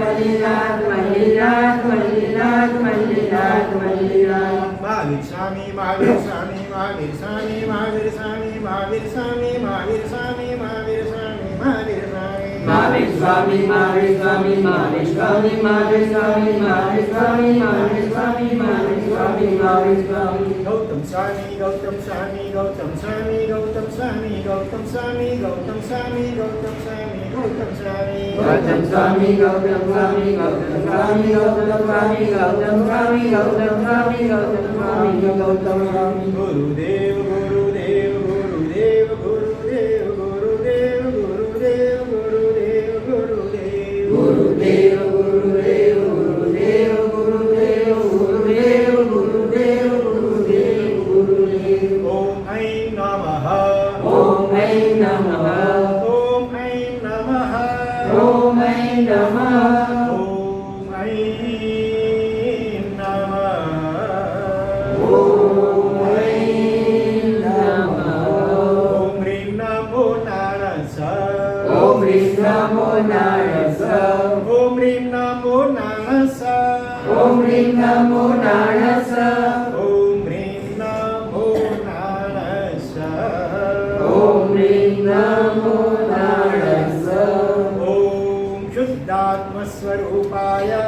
મલ્લીનાથ મલ્લીનાથ મલ્લીનાથ મલ્લીનાથ મલ્લીનાથ. મહાવીર સ્વામી મહાવીર સ્વામી મહાવીર સ્વામી મહાવીર સ્વામી મહાવીર સ્વામી મહાવીર સ્વામી મહાવીર સ્વામી મહાવીર સ્વામી. મહાવીર સ્વામી મહાવીર સ્વામી મહાવીર સ્વામી મહાવીર સ્વામી મહાવીર સ્વામી મહાવીર સ્વામી મહાવીર સ્વામી મહાવીર સ્વામી. ગૌતમ સ્વામી ગૌતમ સ્વામી ગૌતમ સ્વામી ગૌતમ સ્વામી ગૌતમ સ્વામી ગૌતમ સ્વામી ગૌતમ સ્વામી ગૌતમ સ્વામી. ગૌતમ સ્વામી ગૌતમ સ્વામી ગૌતમ સ્વામી ગૌતમ સ્વામી ગૌતમ સ્વામી ગૌતમ સ્વામી ગૌતમ સ્વામી ગૌતમ સ્વામી. ગુરુદેવ ગુરુદેવ ગુરુદેવ ગુરુદેવ ગુરુદેવ ગુરુદેવ ગુરુદેવ ગુરુદેવ. ગુરુદેવ ગુરુદેવ ગુરુદેવ ગુરુદેવ ગુરુદેવ ગુરુદેવ ગુરુદેવ ગુરુદેવ. ઓમ ઐં નમઃ ઓમ ઐં નમઃ ઓમ ઐં નમઃ ઓમ ઐં નમઃ ઓમ ઐં નમઃ. ઓમ ઐં નમઃ. ઓમ હ્રીં નમો નારાયણ. ઓમ હ્રીં નમો નારાયણ. ઓમ હ્રીં નમો નારાયણ. ઓમ હ્રીં નમો નારાયણ. ઓમ હ્રીં નમો નારાયણ. ઓમ હ્રીં નમો નારાયણ. ઓમ શુદ્ધાત્મ સ્વરૂપાય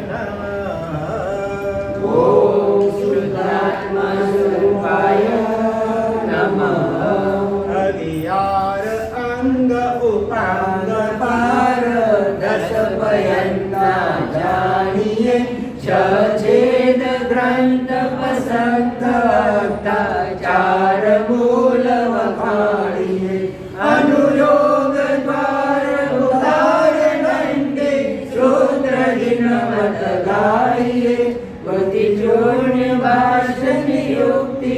નમઃ. ઓમ શુદ્ધાત્મા સ્વરૂપાય નમઃ. અગિયાર અંગ ઉપાંગ પાર દસ પયંતા જાણીએ છેદ ગ્રંથ પસંદ ચાર મૂલ વખાણીએ અનુયોગ દ્વાર ઉદાર દંડે શ્રોત્ર દિનમત ગાઈએ ગતિ ચોર્ય ભાષણ યુક્તિ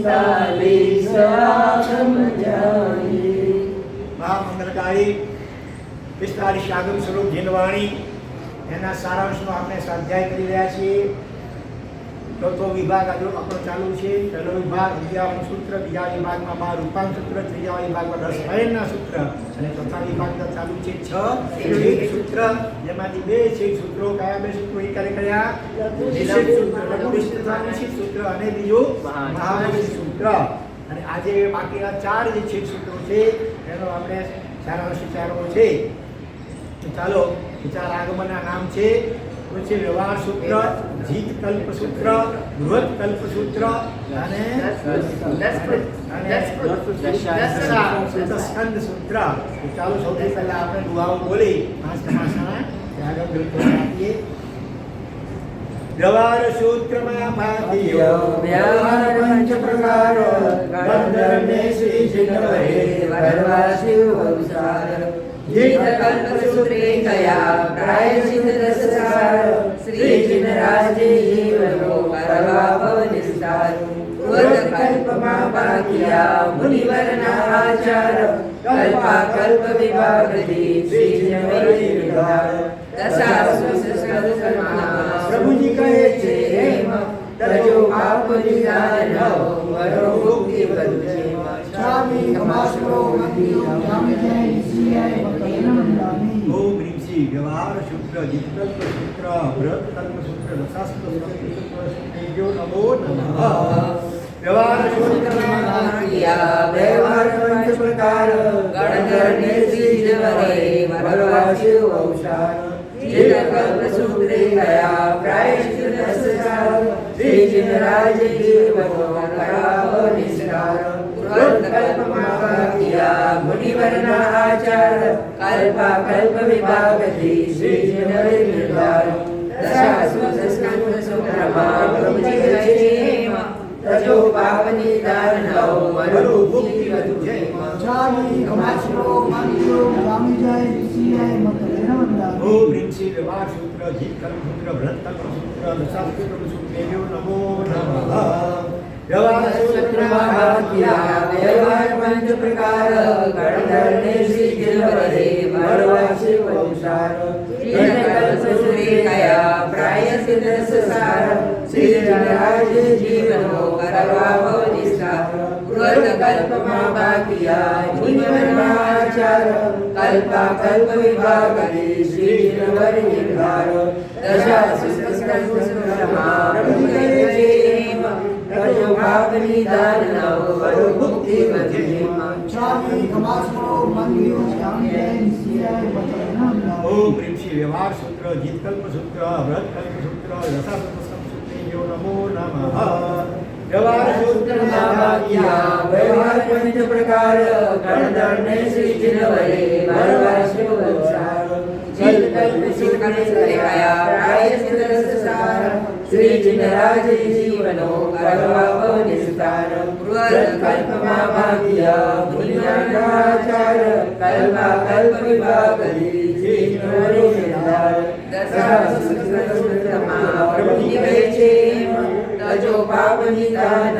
45 આગમ જાણીએ. મહામંગલકારી 45 આગમ સ્વરૂપ જીનવાણી એના સારાંશનો આપણે સ્વાધ્યાય કરી રહ્યા છીએ. ચોથો વિભાગ આજે આપણો ચાલુ છે. પહેલો વિભાગ 11 સૂત્ર, બીજા વિભાગમાં 12 રૂપાંત સૂત્ર, ત્રીજા વિભાગમાં 10 અયનના સૂત્ર અને ચોથા વિભાગમાં ચાલુ છે 6 છેદ સૂત્ર, જેમાંથી 2 છેદ સૂત્રો. કયા 2 સૂત્રો એ કયા? નિષેધ સૂત્ર, નિષેધ સૂત્ર અને બીજું મહાવેશ સૂત્ર. અને આજે બાકીના 4 જે છેદ સૂત્રો છે એનો આપણે સારાંશ વિચારવો છે. તો ચાલો વિચાર આગમનના નામ છે. વ્યવહાર સૂત્ર, જીત કલ્પ સૂત્ર, બૃહદ કલ્પ સૂત્ર અને સ્કંદ સૂત્ર. તો ચાલો સૌથી પહેલા આપણે દુઆઓ બોલી પાંચ તમાશાના આગળ ગ્રંથો આપીએ. વ્યવહાર સૂત્રમાં ભાગ્યો વ્યવહાર પંચ પ્રકાર ગંધર્વે શ્રી જિનવરે વરવા શિવ વંશાર જીત કલ્પ સૂત્રે કયા પ્રાયશ્ચિત દસ સાર શ્રી જિનરાજે જીવનો કરવા ભવ નિસ્તાર પૂર્વ કલ્પમાં બાકિયા મુનિવરના આચાર કલ્પા કલ્પ વિભાગથી શ્રી જિનવરે વિધાર દશાસુ સંસ્કૃત કર્મા પ્રભુજી કહે છે હેમ તજો પાપ નિદાન વરો મુક્તિ વધુ છે સ્વામી હમાસનો મંદિર સ્વામી જય સિયાય ભક્તનંદાની. ઓમ હ્રીમ શ્રી વ્યવહાર સૂત્ર, જીત કલ્પ સૂત્ર, બૃહદ કલ્પ સૂત્ર, દશાસ્ત્ર સૂત્ર, નમો નમઃ. વ્યવહાર સૂત્રમાં ભાગ્યા વ્યવહાર પંચ પ્રકાર ગણધર્ને શ્રી જવરે વરવા શિવ વંશાર જીત કલ્પ સૂત્રે કયા પ્રાયશ્ચિત દસ સાર શ્રી જિનરાજ જીવનો કરાવો નિષ્કાર પૂર્વ કલ્પમાં ભાગ્યા મુનિવરના આચાર કલ્પા કલ્પ વિભાગથી શ્રી જિનવરે નિર્ધાર દશાસુ સંસ્કૃત સૂત્રમાં પ્રભુજી કહે છે તજો પાપ નિદાન વરો મુક્તિ વધુ છે સ્વામી હમાસનો મંદિર સ્વામી જય સિયાય ભક્તનંદાની. ઓમ હ્રીમ શ્રી વ્યવહાર સૂત્ર, જીત કલ્પ સૂત્ર, બૃહદ કલ્પ સૂત્ર, દશાસ્ત્ર સૂત્ર, નમો નમઃ. વ્યવહાર સૂત્રમાં ભાગ્યા વ્યવહાર પંચ પ્રકાર ગણધર્ને શ્રી જિનવરે વરવા શિવ વંશાર જીત કલ્પ સૂત્રે કયા પ્રાયશ્ચિત દસ સાર શ્રી જિનરાજ જીવનો કરવા ભવ નિષ્ઠાર પૂર્વ કલ્પમાં ભાગ્યા મુનિવર્ણાચાર કલ્પા કલ્પ વિભાગી શ્રી જિનવર નિર્ધાર દશાસુસ્કૃષ્ણમાં પ્રભુજેમ તજો ભાગ નિદાન નવ વરુ ભુક્તિ વધેમાં ચાવી કમાસનો મંગિયો શ્યામી નિશ્ચિયાય મતલેના ઓમ પ્રેમ શ્રી વ્યવહાર સૂત્ર જીત કલ્પ સૂત્ર વ્રત કલ્પ સૂત્ર રસાસૂત્ર સૂત્રેભ્યો નમો નમઃ વ્યવહાર સૂત્રમાં ભાગ્યા વ્યવહાર પંચ પ્રકાર ગણધર્ને શ્રી જિનવરે વરવાસ્યો વંશાર જીત કલ્પ સૂત્ર કયા પ્રાયશ્ચિત રસસાર શ્રી જિનરાજ જીવનો કરવા નિસ્તાર વ્રત કલ્પમાં ભાગ્યા મુનિવર્ણાચાર કલ્પા કલ્પ વિભાગી શ્રી જિનવર નિર્ધાર દશાસુસ્કૃષ્ણમાં પ્રભુજેમ તજો પાપ નિદાન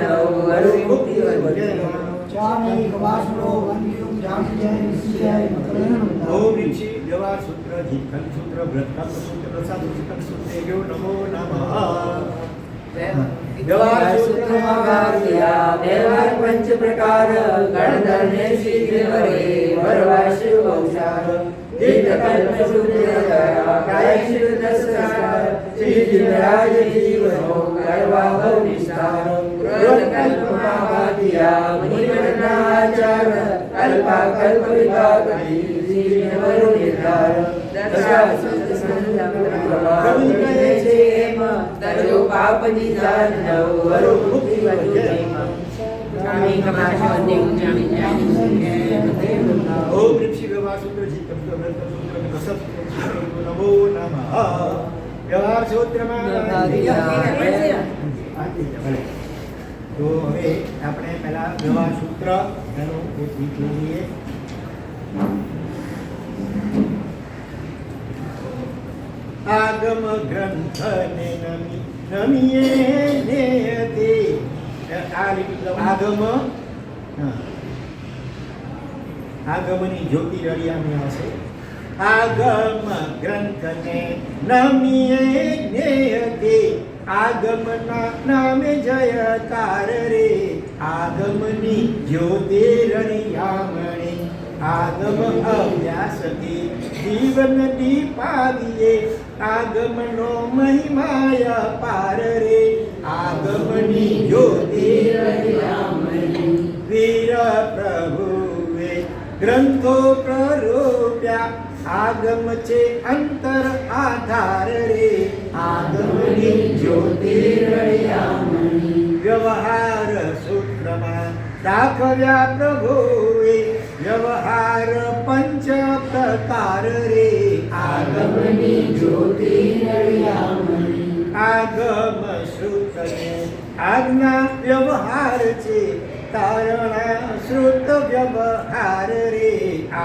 વરુ ભુક્તિ વધેમાં ચાવી કમાસનો મંગિયો શ્યામી નિશ્ચિયાય મતલેના ઓમ પ્રેમ શ્રી વ્યવહાર સૂત્ર જીત કલ્પ સૂત્ર વ્રત કલ્પ સૂત્ર રસાસૂત્ર સૂત્રેભ્યો નમો નમઃ વ્યવહાર સૂત્રમાં ભાગ્યા વ્યવહાર પંચ પ્રકાર ગણધર્ને શ્રી જિનવરે વરવાસ્યો વંશાર જીત કલ્પ સૂત્ર કયા પ્રાયશ્ચિત રસસાર શ્રી જિનરાજ જીવનો કરવા નિસ્તાર વ્રત કલ્પમાં ભાગ્યા મુનિવર્ણાચાર કલ્પા કલ્પ વિભાગી શ્રી જિનવર નિર્ધાર પ્રભુજેમ તજો પાપ નિદાન નવ વરુ ભુક્તિ વધેમાં જામી કમાશો ઓમ પ્રેમ શ્રી વ્યવહાર સૂત્ર જીત કલ્પ વ્રત કલ્પ સૂત્ર રસાસૂત્ર નમો નમઃ વ્યવહાર સૂત્રમાં તો હવે આપણે પહેલા વ્યવહાર સૂત્ર એનું એક ગીત લઈએ. આગમ ગ્રંથ ને નમીએ નેયતે આ રીતે આગમ આગમની જ્યોતિ રળિયામી આવશે. આગમ ગ્રંથને નમીએ નેયતે આગમના નામે જયકાર રે આગમની જ્યોતિ રળિયામણી આગમ અભ્યાસથી જીવન દીપાવીએ આગમનો મહિમાય પાર રે આગમની જ્યોતિ રળિયામણી વીર પ્રભુએ ગ્રંથો પ્રરૂપ્યા આગમ છે અંતર આધાર રે આગમની જ્યોતિ રળિયામણી વ્યવહાર સૂત્રમાં દાખવ્યા પ્રભુએ વ્યવહાર પંચ પ્રકાર રે આગમની જ્યોતિ રળિયામણી આગમ શ્રુતને આજ્ઞા વ્યવહાર છે તારણા શ્રુત વ્યવહાર રે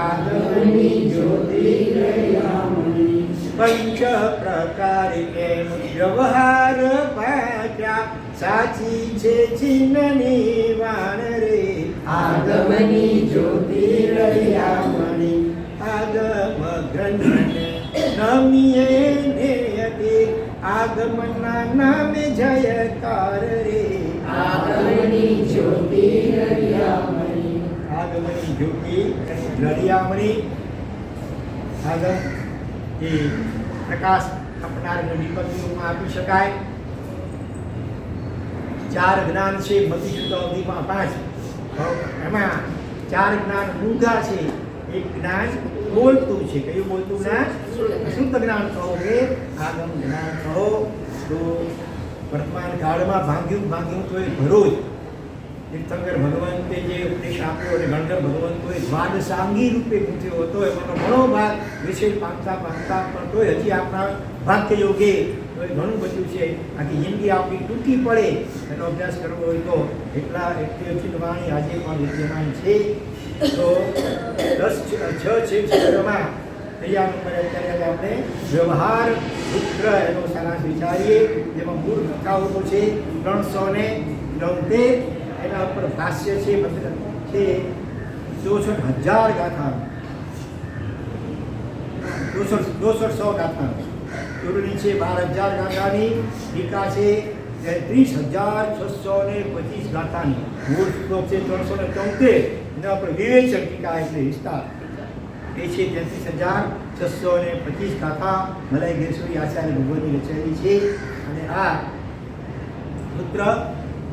આગમની જ્યોતિ રળિયામણી પંચ પ્રકાર એમ વ્યવહાર પાક્યા સાચી છે ચિહ્નની વાણ રે આગમની જ્યોતિ રળિયામણી આગમ ગ્રંથને નમીએ નેયતે આગમના નામે જયકાર રે આગમની જ્યોતિ રળિયામણી આગમની જ્યોતિ રળિયામણી આગમ એ પ્રકાશ આપનારને દીપકનું રૂપમાં આપી શકાય. ચાર જ્ઞાન છે મતિ શુદ્ધ અવધિમાં 5 એમાં ચાર જ્ઞાન ઊંધા છે. એક જ્ઞાન બોલતું છે. કયું બોલતું જ્ઞાન? શુદ્ધ જ્ઞાન કહો કે આગમ જ્ઞાન કહો. તો વર્તમાન કાળમાં ભાંગ્યું તો એ ભરૂચ તીર્થંકર ભગવંતે જે ઉપદેશ આપ્યો અને ગણધર ભગવંતોએ દ્વાદશાંગી રૂપે પૂછ્યો હતો એમાંનો ઘણો ભાગ વિષય પામતા પણ તોય હજી આપણા ભાગ્ય યોગે તો એ ઘણું બધું છે. આખી જિંદગી આપણી ટૂંકી પડે એનો અભ્યાસ કરવો હોય તો એટલી અચિત વાણી આજે પણ વિદ્યમાન છે. તો 6 ક્ષેત્રમાં તૈયાર નંબર અત્યારે આપણે વ્યવહાર સૂત્ર એનો સારાંશ વિચારીએ. જેમાં મૂળ કથાઓ છે 390 એના ઉપર ભાષ્ય છે મતલબ છે 64,000 ગાથા 200 ગાથા ચૂંટણી છે 12,000 ગાથાની ટીકા છે 33,625 ગાથાની મૂળ શ્લોક છે 373 અને આપણે વિવેચન ટીકા એટલે વિસ્તાર એ છે 33,625 ગાથા મલાઈ ગેસુરી આચાર્ય ભગવતની રચેલી છે. અને આ સૂત્ર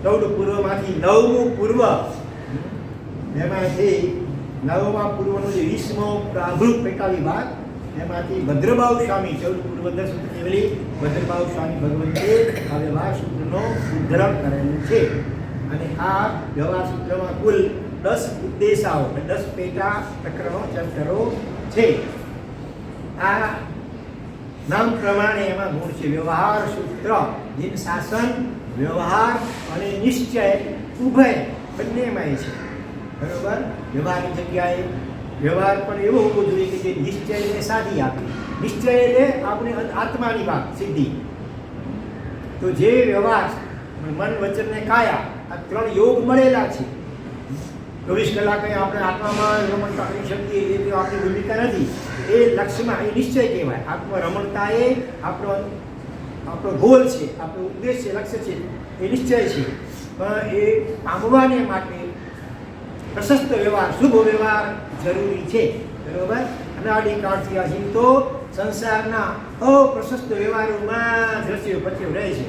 14 પૂર્વમાંથી 9મું પૂર્વ, એમાંથી 9મા પૂર્વનો જે 20મો પ્રાભૃત પેટા વિભાગ, એમાંથી ભદ્રબાહુ સ્વામી 14 પૂર્વ 10 સૂત્ર કેવલી ભદ્રબાહુ સ્વામી ભગવંતે આ વ્યવહાર સૂત્રનો ઉદ્ધરણ કરેલું છે. અને આ વ્યવહાર સૂત્રમાં કુલ 10 ઉદ્દેશાઓ 10 પેટા પ્રકરણો ચેપ્ટરો છે. આ નામ પ્રમાણે એમાં ગુણ છે. વ્યવહાર સૂત્ર જેમ શાસન, વ્યવહાર અને નિશ્ચય ઉભય બંનેમાં છે. બરોબર? વ્યવહારની જગ્યાએ વ્યવહાર પણ એવો હોવો જોઈએ કે જે નિશ્ચયને સાધી આપે. નિશ્ચય એટલે આપણે આત્માની વાત સિદ્ધિ. તો જે વ્યવહાર મન, વચન ને કાયા આ 3 યોગ મળેલા છે. 24 કલાકે આપણે આત્મામાં રમણતા કરી શકીએ એ તો આપણી ભૂમિકા નથી. એ લક્ષ્યમાં એ નિશ્ચય કહેવાય. આત્મા રમણતા એ આપણો ગોલ છે, આપણો ઉદ્દેશ છે, લક્ષ્ય છે, એ નિશ્ચય છે. પણ એ પામવાને માટે પ્રશસ્ત વ્યવહાર, શુભ વ્યવહાર જરૂરી છે. બરોબર? અનાદિકાળથી આ જીવ તો સંસારના અપ્રશસ્ત વ્યવહારોમાં દ્રશ્યો પચ્યો રહે છે.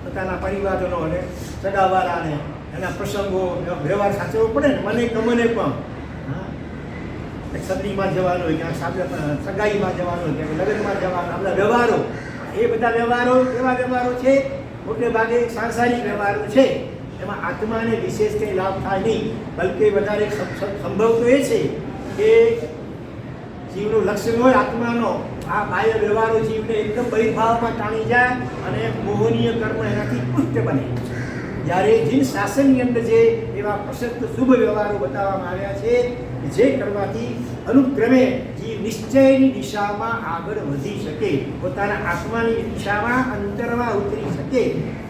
પોતાના પરિવારનો અને સગાવાળાને એના પ્રસંગો વ્યવહાર સાચવવો પડે ને. મને ગમને પણ સગડીમાં જવાનું હોય, ક્યાંક સગાઈમાં જવાનું હોય, ક્યાંક લગ્નમાં જવાનું, આપણા વ્યવહારો, એ બધા વ્યવહારો એવા વ્યવહારો છે મોટે ભાગે સાંસારિક વ્યવહારો છે. એમાં આત્માને વિશેષ કંઈ લાભ થાય નહીં. બલકે વધારે સંભવ તો એ છે કે જીવનું લક્ષ્ય હોય આત્માનો આ બાહ્ય વ્યવહારો જીવને એકદમ બહિર્ભાવમાં તાણી જાય અને મોહનીય કર્મ એનાથી પુષ્ટ બને. જ્યારે જીન શાસનની અંદર જે એવા પ્રશસ્ત શુભ વ્યવહારો બતાવવામાં આવ્યા છે જે કરવાથી અનુક્રમે જીવ નિશ્ચયની દિશામાં આગળ વધી શકે, પોતાના આત્માની દિશામાં અંતરમાં ઉતરી શકે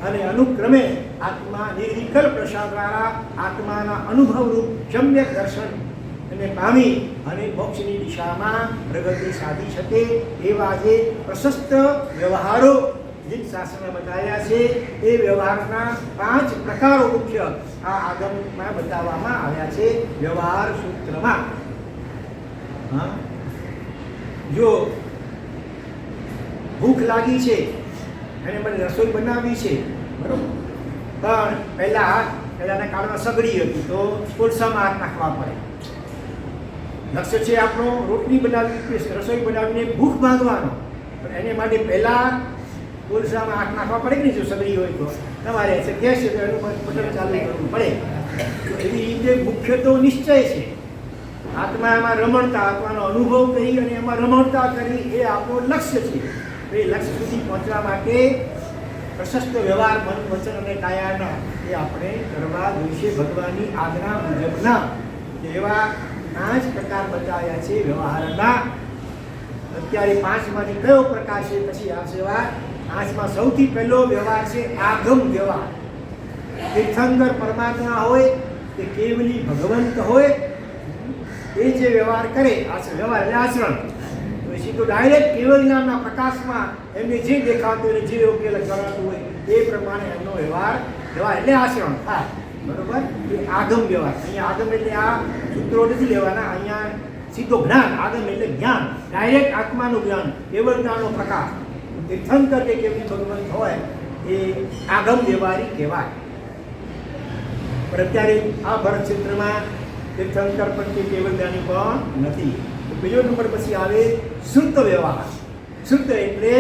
અને અનુક્રમે આત્મા નિર્વિકલ્પ પ્રસાદ દ્વારા આત્માના અનુભવરૂપ સમ્યક દર્શન અને પામી અને મોક્ષની દિશામાં પ્રગતિ સાધી શકે. એવા જે પ્રશસ્ત વ્યવહારો જે શાસ્ત્રમાં બતાવ્યા છે એ વ્યવહારના 5 પ્રકારો મુખ્ય આ આગમમાં બતાવવામાં આવ્યા છે વ્યવહાર સૂત્રમાં. જો ભૂખ લાગી છે અને મને રસોઈ બનાવવી છે, બરોબર, પણ પહેલાના કાળમાં સગડી હતી તો કોલસામાં હાથ નાખવા પડે. લક્ષ્ય છે આપણો રોટલી બનાવવી, રસોઈ બનાવીને ભૂખ ભાગવાનો, પણ એને માટે પહેલાં કોલસામાં હાથ નાખવા પડે કે નહીં? જો સગડી હોય તો તમારે ગેસ છે તો એનું બટન ચાલુ કરવું પડે. તો એવી રીતે મુખ્ય તો નિશ્ચય છે. આત્મામાં રમણતા, આત્માનો અનુભવ કરી અને એમાં રમણતા કરી એ આપણું લક્ષ્ય છે. એ લક્ષ્ય સુધી પહોંચવા માટે પ્રશસ્ત વ્યવહાર મન, વચન અને કાયાના એ આપણે કરવા જોઈશે. ભગવાનની આજ્ઞા મુજબના એવા 5 પ્રકાર બતાવ્યા છે વ્યવહારના. અત્યારે 5માંથી કયો પ્રકાર છે પછી આવશે વાત. 5માં સૌથી પહેલો વ્યવહાર છે આગમ વ્યવહાર. તીર્થંકર પરમાત્મા હોય કે કેવલી ભગવંત હોય એ જે વ્યવહાર કરે, વ્યવહાર એટલે આચરણ, તો સીધો ડાયરેક્ટ કેવલ નામના પ્રકાશમાં એમને જે દેખાતું હોય, જે યોગ્ય ગણાતું હોય એ પ્રમાણે એમનો વ્યવહાર એટલે આચરણ થાય. બરોબર? એ આગમ વ્યવહાર. અહીંયા આગમ એટલે આ સૂત્રો નથી લેવાના, અહીંયા સીધો જ્ઞાન. આગમ એટલે જ્ઞાન, ડાયરેક્ટ આત્માનું જ્ઞાન, કેવલ જ્ઞાનનો પ્રકાશ. તીર્થંકર કે કેવલી ભગવંત હોય એ આગમ વ્યવહારી કહેવાય. પણ અત્યારે આ ભરત ક્ષેત્રમાં તીર્થંકર પણ કે કેવલ જ્ઞાની પણ નથી. બીજો નંબર પછી આવે શુદ્ધ વ્યવહાર. શુદ્ધ એટલે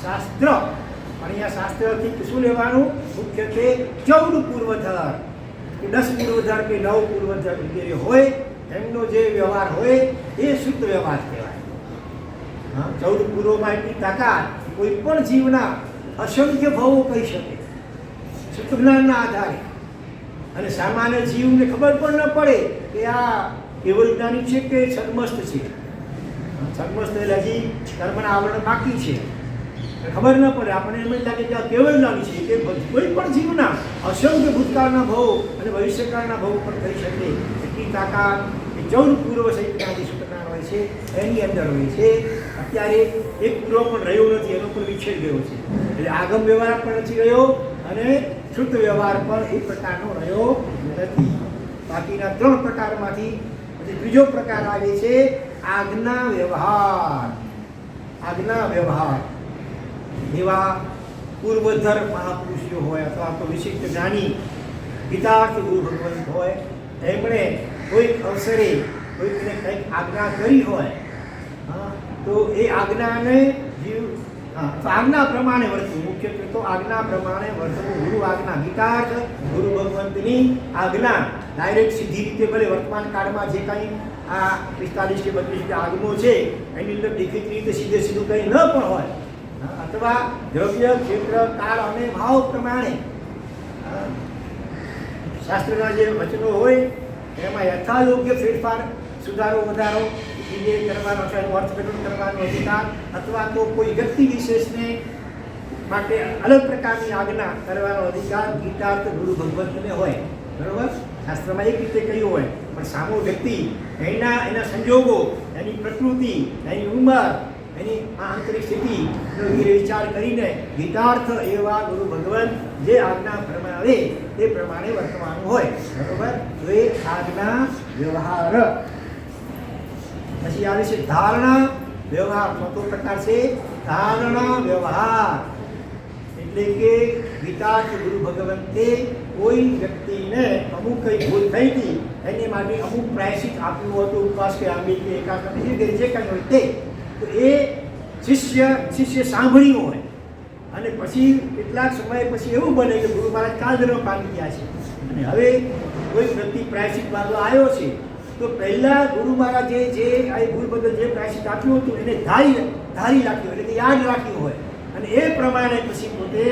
શાસ્ત્ર. પણ અહીંયા શાસ્ત્રથી શું લેવાનું? મુખ્યત્વે 14 પૂર્વધર કે 10 પૂર્વધર કે 9 પૂર્વધર વગેરે હોય એમનો જે વ્યવહાર હોય એ શુદ્ધ વ્યવહાર કહેવાય. 14 પૂર્વમાં એટલી તાકાત કોઈ પણ જીવના અસંખ્ય ભાવો કહી શકે શુદ્ધ જ્ઞાનના આધારે. અને સામાન્ય જીવને ખબર પણ ન પડે કે આ કેવલ જ્ઞાની છે કે છદ્મસ્ત છે. છદ્મસ્ત એટલે હજી કર્મના આવરણ બાકી છે, ખબર ન પડે. આપણને એમ જ લાગે કે આ કેવલ જ્ઞાની છે કે કોઈ પણ જીવના અસંખ્ય ભૂતકાળના ભાવો અને ભવિષ્યકાળના ભાવો પણ કહી શકે એટલી તાકાત એ 14 પૂર્વ સહિતના જે સૂત્રજ્ઞાન હોય છે એની અંદર હોય છે. અત્યારે એક પૂરો પણ રહ્યો નથી, એનો પણ વિછેદ ગયો છે. એટલે આગમ વ્યવહાર પણ નથી રહ્યો અને શુદ્ધ વ્યવહાર પણ એ પ્રકારનો રહ્યો નથી. બાકીના 3 પ્રકારમાંથી પછી ત્રીજો પ્રકાર આવે છે આજ્ઞા વ્યવહાર. આજ્ઞા વ્યવહાર એવા પૂર્વધર મહાપુરુષો હોય અથવા તો વિશિષ્ટ જ્ઞાની ગીતાર્થ ગુરુ ભગવંત હોય, એમણે કોઈક અવસરે કોઈકને કંઈક આજ્ઞા કરી હોય તો એ આજ્ઞાને આજ્ઞા પ્રમાણે વર્તવું. મુખ્યત્વે તો આજ્ઞા પ્રમાણે વર્તવું. ગુરુ આજ્ઞા, ગીતાર્થ ગુરુ ભગવંતની આજ્ઞા ડાયરેક્ટ સીધી રીતે ભલે વર્તમાન કાળમાં જે કંઈ આ 45 કે 32 આગમો છે એની અંદર દેખીતી રીતે સીધું કંઈ ન પણ હોય, અથવા દ્રવ્ય ક્ષેત્ર કાળ અને ભાવ પ્રમાણે શાસ્ત્રના જે વચનો હોય એમાં યથાયોગ્ય ફેરફાર, સુધારો, વધારો એ કરવાનો છે, અર્થઘટન કરવાનો અધિકાર, અથવા તો કોઈ વ્યક્તિ વિશેષને માટે અલગ પ્રકારની આજ્ઞા કરવાનો અધિકાર ગીતાર્થ ગુરુ ભગવંતને હોય. બરોબર, શાસ્ત્રમાં એક રીતે કહ્યું હોય, પણ સામો વ્યક્તિ એના સંજોગો, એની પ્રકૃતિ, એની ઉંમર, એની આંતરિક સ્થિતિ વિચાર કરીને ગીતાર્થ એવા ગુરુ ભગવંત જે આજ્ઞા ફરમાવે તે પ્રમાણે વર્તવાનું હોય. બરોબર, તો એ આજ્ઞા વ્યવહાર. પછી આવે છે ધારણા વ્યવહાર. ચોથો પ્રકાર છે ધારણા વ્યવહાર. એટલે કે ગીતાર્થ ગુરુ ભગવંતે કોઈ વ્યક્તિને અમુક કંઈ ભૂલ થઈ હતી એની માટે અમુક પ્રાયશ્ચિત આપ્યું હતું, ઉપવાસ કે આંબી કે એકાગ્રતા જે કંઈ હોય તે, તો એ શિષ્ય સાંભળ્યું હોય અને પછી કેટલાક સમય પછી એવું બને કે ગુરુ મહારાજ કાળધર્મ પામી ગયા છે અને હવે કોઈ વ્યક્તિ પ્રાયશ્ચિત માંગવા આવ્યો છે, તો પહેલા ગુરુ મહારાજે જે આ ભૂલ બદલ જે પ્રાયશ્ચિત આપ્યું હતું એને ધારી રાખ્યું, એટલે કે યાદ રાખ્યું હોય અને એ પ્રમાણે પછી પોતે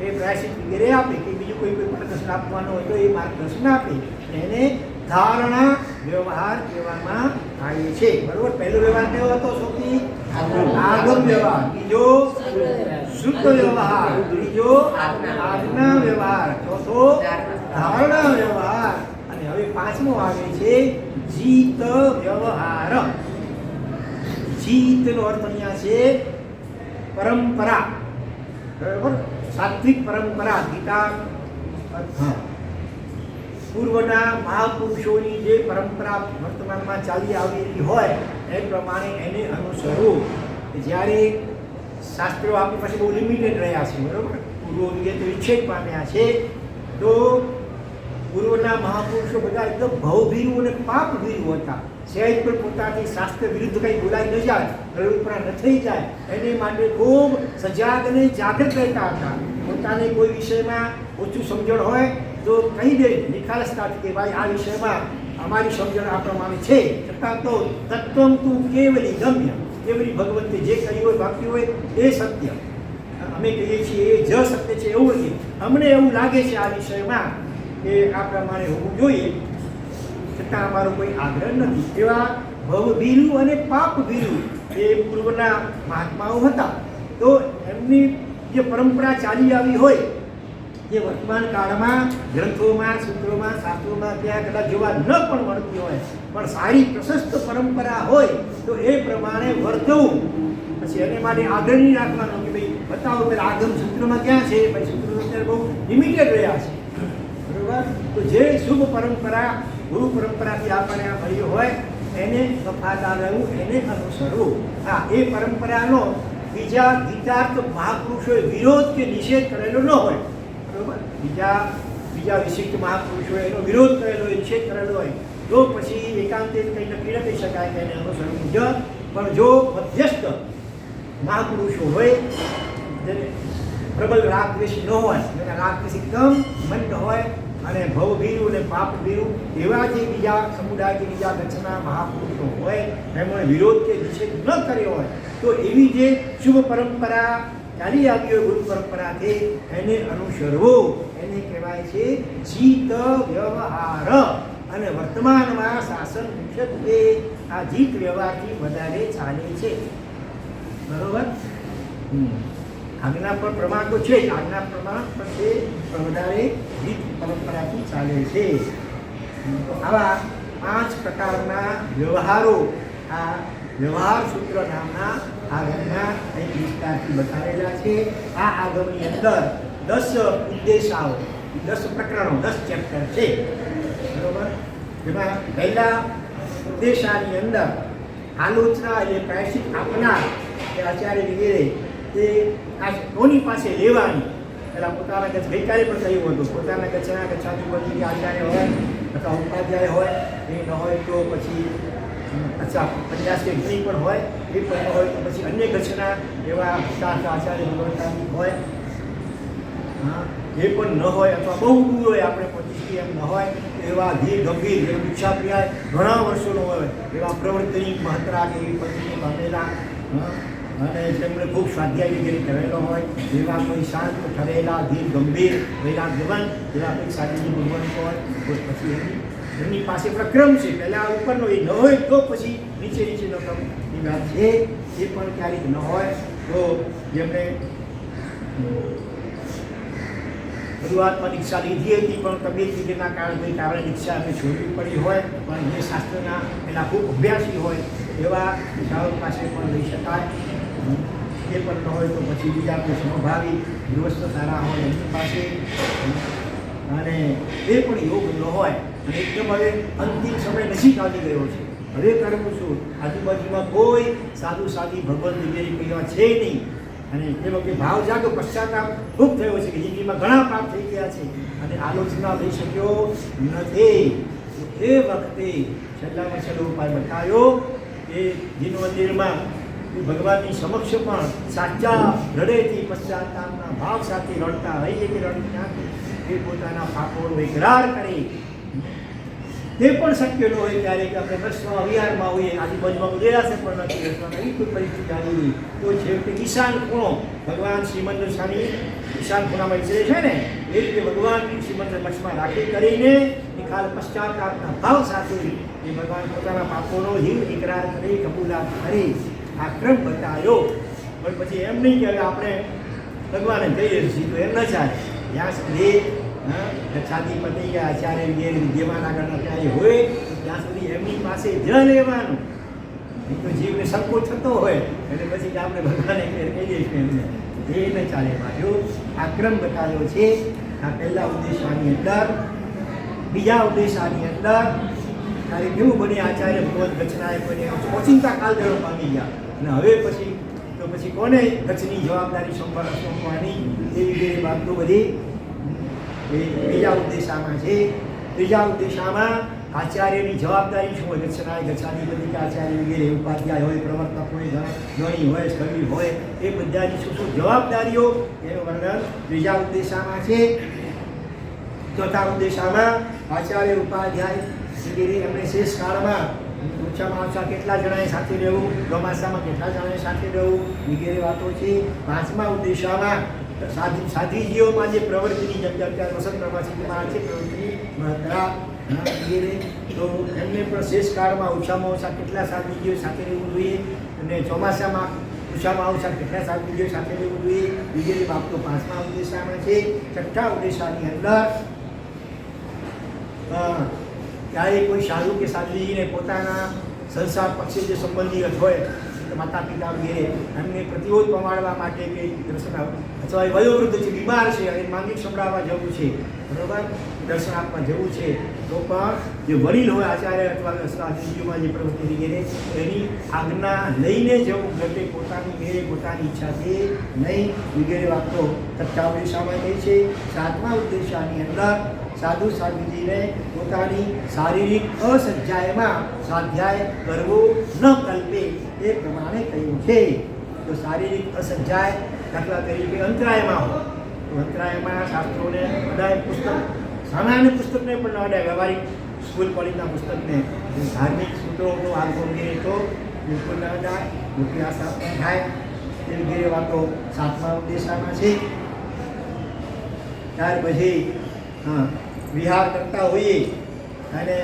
એ પ્રાયશ્ચિત વગેરે આપે કે બીજું કોઈ માર્ગદર્શન આપવાનું હોય તો એ માર્ગદર્શન આપે. એને ધારણા વ્યવહાર કહેવામાં આવે છે. બરોબર, પહેલો વ્યવહાર કેવો હતો? સૌથી આગમ વ્યવહાર, બીજો શુદ્ધ વ્યવહાર, ત્રીજો આજ્ઞા વ્યવહાર, ચોથો ધારણા વ્યવહાર અને હવે પાંચમો આવે છે જીત વ્યવહાર. જીતનો અર્થ અહીંયા છે પરંપરા. બરાબર, સાત્વિક પરંપરા. ગીતા પૂર્વના મહાપુરુષોની જે પરંપરા વર્તમાનમાં ચાલી આવેલી હોય એ પ્રમાણે એને અનુસરવું. જ્યારે શાસ્ત્રો આપણી પાસે બહુ લિમિટેડ રહ્યા છે, બરાબર, પૂર્વો વિગતો વિચ્છેદ પામ્યા છે, તો પૂર્વના મહાપુરુષો બધા એકદમ ભવભીરું અને પાપભીરું હતા. સહેજ પણ પોતાની શાસ્ત્ર વિરુદ્ધ કંઈ બોલાઈ ન જાય, પ્રવૃત્તિપણા ન થઈ જાય એને માટે ખૂબ સજાગ અને જાગૃત રહેતા હતા. પોતાને કોઈ વિષયમાં ઓછું સમજણ હોય તો કહી દે નિખાલસતાથી કે ભાઈ આ વિષયમાં અમારી સમજણ આ પ્રમાણે છે, છતાં તો તત્વમ તું કેવલી ગમ્ય, કેવલી ભગવંતે જે કહ્યું હોય બાકી હોય એ સત્ય. અમે કહીએ છીએ એ જ સત્ય છે એવું નથી, અમને એવું લાગે છે આ વિષયમાં કે આ પ્રમાણે હોવું જોઈએ, છતાં અમારો કોઈ આગ્રહ નથી. એવા ભવભીરું અને પાપભીરું એ પૂર્વના મહાત્માઓ હતા. તો એમની જે પરંપરા ચાલી આવી હોય જે વર્તમાન કાળમાં ગ્રંથોમાં, સૂત્રોમાં, શાસ્ત્રોમાં ત્યાં કદાચ જોવા ન પણ મળતી હોય, પણ સારી પ્રશસ્ત પરંપરા હોય તો એ પ્રમાણે વર્તવું. પછી એને માટે આદરણી રાખવાનો કે ભાઈ બતાવો પેલા આગમ સૂત્રમાં ક્યાં છે, ભાઈ સૂત્રો અત્યારે બહુ લિમિટેડ રહ્યા છે. બરોબર, તો જે શુભ પરંપરા ગુરુ પરંપરાથી આપણને આ મળ્યું હોય એને વફાદાર રહેવું, એને અનુસરવું. હા, એ પરંપરાનો બીજા ગીતાર્થ મહાપુરુષોએ વિરોધ કે નિષેધ કરેલો ન હોય. બરોબર, બીજા વિશિષ્ટ મહાપુરુષોએ એનો વિરોધ કરેલો હોય, નિષેધ કરેલો હોય તો પછી એકાંતે કંઈ નક્કી ન કહી શકાય કે એને અનુસરવું જ. પણ જો મધ્યસ્થ મહાપુરુષો હોય જેને પ્રબળ રાગ દ્વેષ ન હોય, જેના રાગ દ્વેષ એકદમ મંદ હોય અને ભવભીરું અને પાપભીરું એવા જે બીજા સમુદાય કે બીજા ગચ્છના મહાપુરુષો હોય એમણે વિરોધ કે નિષેધ ન કર્યો હોય તો એવી જે શુભ પરંપરા ચાલી આવી હોય ગુરુ પરંપરાથી એને અનુસરવું, એને કહેવાય છે જીત વ્યવહાર. અને વર્તમાનમાં શાસન મુખ્યત્વે આ જીત વ્યવહારથી વધારે ચાલે છે. બરોબર, આજ્ઞા પર પ્રમાણ તો છે જ, આજ્ઞા પ્રમાણ પણ તે વધારે રીત પરંપરાથી ચાલે છે. તો આવા 5 પ્રકારના વ્યવહારો આ વ્યવહાર સૂત્ર નામના આગમના એક વિસ્તારથી બતાવેલા છે. આ આગમની અંદર 10 ઉદ્દેશાઓ, 10 પ્રકરણો, 10 ચેપ્ટર છે, બરોબર. જેમાં પહેલા ઉદ્દેશાની અંદર આલોચના એટલે પ્રાયશ્ચિત આપનાર કે આચાર્ય વગેરે તે આ કોની પાસે લેવાની. પેલા પોતાના ગઈકાલે પણ કહ્યું હતું, પોતાના ગચ્છના ગચ્છાધિપતિ આચાર્ય હોય અથવા ઉપાધ્યાય હોય, એ ન હોય તો પછી પંચાસ કે પણ હોય, એ પણ હોય તો પછી અન્ય ગચ્છના એવા આચાર્ય ભગવંતાની હોય, હા, એ પણ ન હોય અથવા બહુ દૂર હોય, આપણે 25 એમ ન હોય એવા ધીર ગંભીર જે દીક્ષાપ્રિયાય ઘણા વર્ષોનો હોય એવા પ્રવર્તની મહત્રા કે એવી પત્ની પામેલા, અને તેમણે ખૂબ સ્વાધ્યાય વગેરે કરેલો હોય એવા કોઈ શાંત ઠરેલા ધીર ગંભીર વૈરાગ્યવન એવા કંઈક સાધુજી ભગવાન હોય તો પછી એમની પાસે પ્રક્રમ છે. પહેલાં ઉપરનો એ ન હોય તો પછી નીચેનો ક્રમની વાત છે, એ પણ ક્યારેક ન હોય તો જેમણે શરૂઆતમાં દીક્ષા લીધી હતી પણ તબિયત વગેરેના કારણે દીક્ષા એમને છોડવી પડી હોય, પણ જે શાસ્ત્રના એના ખૂબ અભ્યાસી હોય એવા શાળો પાસે પણ લઈ શકાય. એ પણ ન હોય તો પછી બીજા કોઈ સમભાવી ગૃહસ્થ સારા હોય એમની પાસે, અને એ પણ યોગ ન હોય અને એકદમ હવે અંતિમ સમય નજીક આવી ગયો છે, હવે કરવું છું, આજુબાજુમાં કોઈ સાધુ સાધી ભગવત વગેરે કહેવા છે નહીં, અને એ વખતે ભાવ જાગો પશ્ચાતાપ ખૂબ થયો છે કે જિંદગીમાં ઘણા પાપ થઈ ગયા છે અને આલોચના લઈ શક્યો નથી. એ વખતે છેલ્લામાં છેલ્લો ઉપાય બતાવ્યો કે જીન મંદિરમાં ભગવાનની સમક્ષ પણ સાચા હૃદયથી પશ્ચાતાપના ભાવ સાથે રડતા રહીએ કે રડતી નાખે, એ પોતાના પાપોનો ઇકરાર કરે. તે પણ શક્ય ન હોય ત્યારે કે આપણે પ્રશ્ન અવિહારમાં હોઈએ, આજુબાજુમાં ઉદેરાશે પણ નથી, અથવા એવી કોઈ પરિસ્થિતિ આવી તો છેવટે ઈશાન ખૂણો ભગવાન શ્રીમંદર સ્વામી ઈશાન ખૂણામાં વિચરે છે ને, એ રીતે ભગવાન શ્રીમંદર લક્ષ્મણ રાખી કરીને નિખાલ પશ્ચાતાપના ભાવ સાથે એ ભગવાન પોતાના પાપોનો હિમ ઇકરાર કરી કબૂલાત કરી આ ક્રમ બતાવ્યો. પણ પછી એમ નહીં કે આપણે ભગવાને જઈએ છીએ તો એમ ન ચાલે. જ્યાં સુધી ગચ્છાધિપતિ કે આચાર્ય વગેરે વિદ્યમાન આગળ આચાર્ય હોય ત્યાં સુધી એમની પાસે જ લેવાનું, નહીં તો જીવને સંકોચ થતો હોય એટલે પછી આપણે ભગવાને કહી દઈશું એમને, એ ન ચાલે. બાજુ આ ક્રમ બતાવ્યો છે. આ પહેલા ઉદ્દેશાની અંદર. બીજા ઉદ્દેશાની અંદર ત્યારે કેવું બને આચાર્ય ભગવત ગચ્છનાએ બને ઓચિંતા કાલદળો પામી ગયા, અને હવે પછી કોને ગચ્છની જવાબદારી સોંપવાની એવી બે બાબતો બધી ત્રીજા ઉદ્દેશામાં છે. ત્રીજા ઉદ્દેશામાં આચાર્યની જવાબદારી શું હોય, ગચ્છનાએ ગચ્છાધિપતિ કે આચાર્ય વગેરે ઉપાધ્યાય હોય, પ્રવર્તક હોય, ગણી હોય, સ્થળી હોય, એ બધાની શું શું જવાબદારીઓ એનું વર્ણન ત્રીજા ઉદ્દેશામાં છે. ચોથા ઉદ્દેશામાં આચાર્ય ઉપાધ્યાય વગેરે એમણે શેષ કાળમાં ઓછામાં ઓછા કેટલા જણાએ સાથે રહેવું, ચોમાસામાં કેટલા જણાએ સાથે રહેવું વગેરે વાતો છે. પાંચમા ઉદ્દેશામાં સાધ્વીજીઓમાં જે પ્રવૃત્તિની જેમ કે અત્યારે વસંત પ્રવાસીમાં છે પ્રવૃત્તિની મહત્તા વગેરે, તો એમને પણ શેષ કાળમાં ઓછામાં ઓછા કેટલા સાધ્વીજીઓ સાથે રહેવું જોઈએ, અને ચોમાસામાં ઓછામાં ઓછા કેટલા સાધ્વીજીઓ સાથે રહેવું જોઈએ વગેરે બાબતો પાંચમા ઉદ્દેશામાં છે. છઠ્ઠા ઉદ્દેશાની અંદર ત્યારે કોઈ સાધુ કે સાધ્વીજીને પોતાના સંસાર પક્ષે જે સંબંધી હોય માતા પિતા વગેરે એમને પ્રતિરોધ પમાડવા માટે કે દર્શન અથવા એ વયોવૃદ્ધ છે, બીમાર છે અને માંગી સંભળાવવા જવું છે, બરોબર, દર્શન આપવા જવું છે, તો પણ જે વડીલ હોય આચાર્ય અથવા સાધુજીઓમાં જે પ્રવૃત્તિ વગેરે એની આજ્ઞા લઈને જવું, ઘટે પોતાની ઘેરે પોતાની ઈચ્છાથી નહીં વગેરે વાતો છઠ્ઠા ઉદ્દેશામાં કહી છે. સાતમા ઉદ્દેશાની અંદર સાધુ સાધુજીને પોતાની શારીરિક અસજ્જાયમાં સ્વાધ્યાય કરવો ન કલ્પે એ પ્રમાણે કહ્યું છે. તો શારીરિક અસજ્જાય દાખલા તરીકે અંતરાયમાં હોય તો અંતરાયમાં શાસ્ત્રોને અડાય, પુસ્તક સામાન્ય પુસ્તકને પણ ન અડાય, વ્યવહારિક સ્કૂલ કોલેજના પુસ્તકને, ધાર્મિક સૂત્રોનો આગો વગેરે તો બિલકુલ ન અડાય, મોટી આશા પણ થાય એ વગેરે વાતો સાતમા ઉદ્દેશામાં છે. ત્યાર પછી વિહાર કરતા હોઈએ અને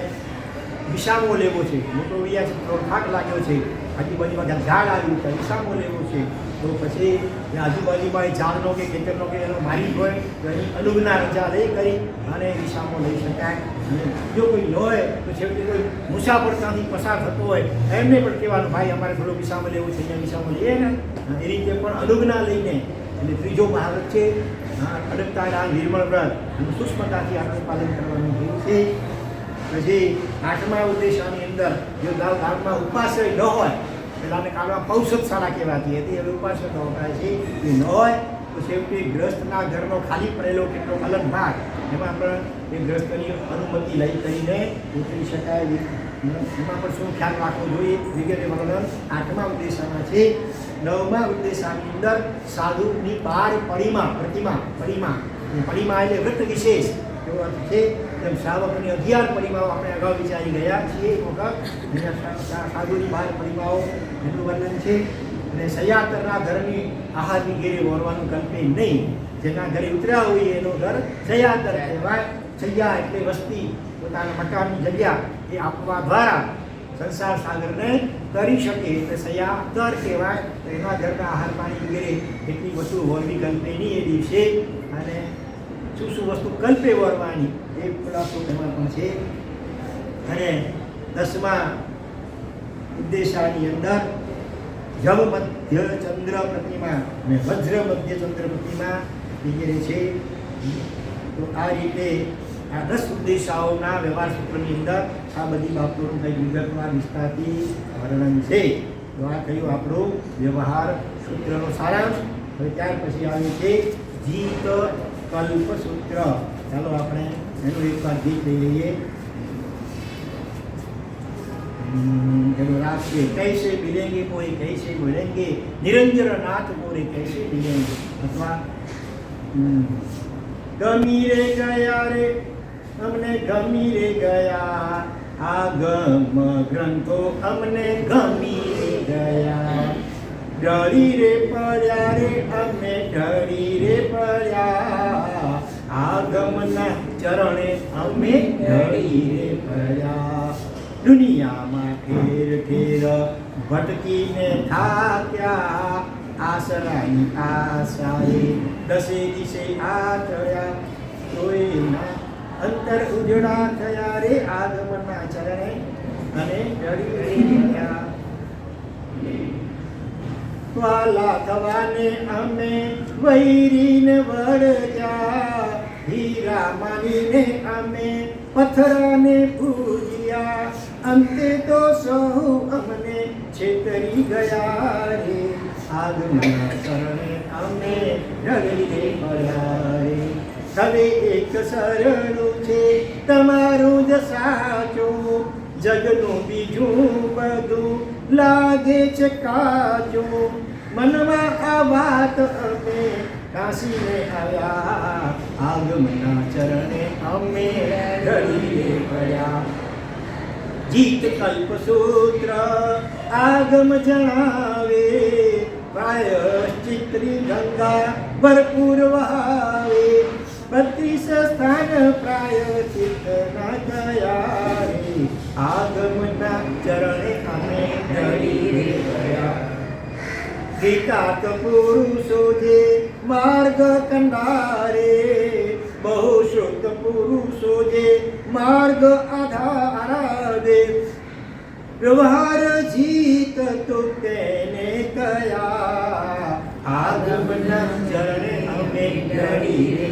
વિસામો લેવો છે, મોટો વિયા છે, થોડો થાક લાગ્યો છે આજુબાજુમાં ક્યાંક ઝાડ આવ્યું છે વિસામો લેવો છે તો પછી એ આજુબાજુમાં એ ઝાડનો કે ખેતરનો કે એનો માલિક હોય તો એની અનુજ્ઞા રજા લઈ કરી અને વિસામો લઈ શકાય. અને જો કોઈ ન હોય તો છેવટે કોઈ મુસાફર ત્યાંથી પસાર થતો હોય એમને પણ કહેવાનું ભાઈ અમારે થોડો વિસામો લેવો છે અહીંયા વિસામો લઈએ ને એ રીતે પણ અનુજ્ઞા લઈને. અને ત્રીજો મહાવ્રત છે અડકતા નિર્મળ વ્રત અને સૂક્ષ્મતાથી આપણે પાલન કરવાનું થયું છે. પછી 8મા ઉદ્દેશાની અંદર જો ગામમાં ઉપાશ્રય ન હોય પહેલાંને કાળમાં પૌષદશાળા કહેવાતી હતી હવે ઉપાશ્રય વપરાય છે એ ન હોય તો છેવટે ગ્રસ્તના ઘરનો ખાલી પડેલો કેટલો અલગ ભાગ એમાં પણ એ ગ્રસ્તની અનુમતિ લઈ કરીને ઉતરી શકાય. એમાં પણ શું ખ્યાલ રાખવો જોઈએ વગેરે વર્ણન 8મા ઉદ્દેશામાં છે. 9મા ઉદ્દેશાની અંદર સાધુની 12 પરિમા એટલે વ્રત વિશેષ એવો અર્થ છે. જેમ શ્રાવકની 11 પરિમાઓ આપણે અગાઉ વિચારી ગયા છીએ એક વખત અહીંયા સાધુની 12 પરિમાઓ એનું વર્ણન છે. અને સયાતરના ઘરની આહારની ઘેરે વળવાનું કલ્પે નહીં. જેના ઘરે ઉતર્યા હોય એનો ઘર સયાતર કહેવાય. સૈયા એટલે વસ્તી પોતાના મકાનની જગ્યા એ આપવા દ્વારા સંસાર સાગરને કરી શકે એટલે સયાતર કહેવાય. તો એના ઘરના આહાર પાણી વગેરે એટલી વસ્તુ વળવી કલ્પે નહીં એ દિવસે. અને શું વસ્તુ કલ્પે વળવાની એ ખુલાસો એમાં પણ છે. અને 10મા ઉદ્દેશાની અંદર જવ મધ્ય ચંદ્ર પ્રતિમા અને વજ્ર મધ્ય ચંદ્ર પ્રતિમા વગેરે છે. તો આ રીતે આ 10 ઉદ્દેશાઓના વ્યવહાર સૂત્રની અંદર આ બધી બાબતોનું કંઈ વિગતવાર વિસ્તારથી વર્ણન છે. તો આ કહ્યું આપણું વ્યવહાર સૂત્રનો સારાંશ. હવે ત્યાર પછી આવ્યું છે જીત કલ્પ સૂત્ર. ચાલો આપણે એનું એકવાર ગીત લઈ લઈએ. चलो रात के कैसे मिलेंगे कोई कैसे मिलेंगे निरंजन नाथ मोरे कैसे मिलेंगे. अथवा गमी रे गया रे हमने गमी रे गया આગમ ગ્રંથો અમને ગમી રે ગયા. ડળી રે પડ્યા રે અમે ડળી રે પડ્યા આગમના ચરણે અમે ડળી રે પડ્યા. દુનિયામાં ઠેર ઠેર ભટકીને થાક્યા આસરાની આશાએ દસે દિશે આચર્યા. તોયના અંતર ઉજળા થયા રે આગમના ચરણે અને ડળી રે પડ્યા. વાલા થવાને અમે વૈરીને વળગ્યા હીરા માનીને અમે પથરાને પૂજ્યા. અંતે તો સહુ અમને છેતરી ગયા રે આગમના શરણે અમે ડળી રે પડ્યા રે. હવે એક શરણું છે તમારું જ સાચું જગનું બીજું બધું લાગે છે કાચું. મનમાં આ વાત અમે કાશીને આવ્યા આગમના ચરણે અમે ડળી રે પડ્યા. જીત કલ્પ સૂત્ર આગમ જણાવે પ્રાયશ્ચિત્રી ગંગા ભરપૂર વહાવે. 32 સ્થાન પ્રાયશ્ચિત ના ગયા રે આગમના ચરણે અમે ડળી રે પડ્યા. ગીતાત પુરુષો જે માર્ગ કંડારે બહુ શુદ્ધ પુરુષો જે માર્ગ આધારે. વ્યવહાર જીત તો તેને કયા આગમના ચરણે અમે ડળી રે.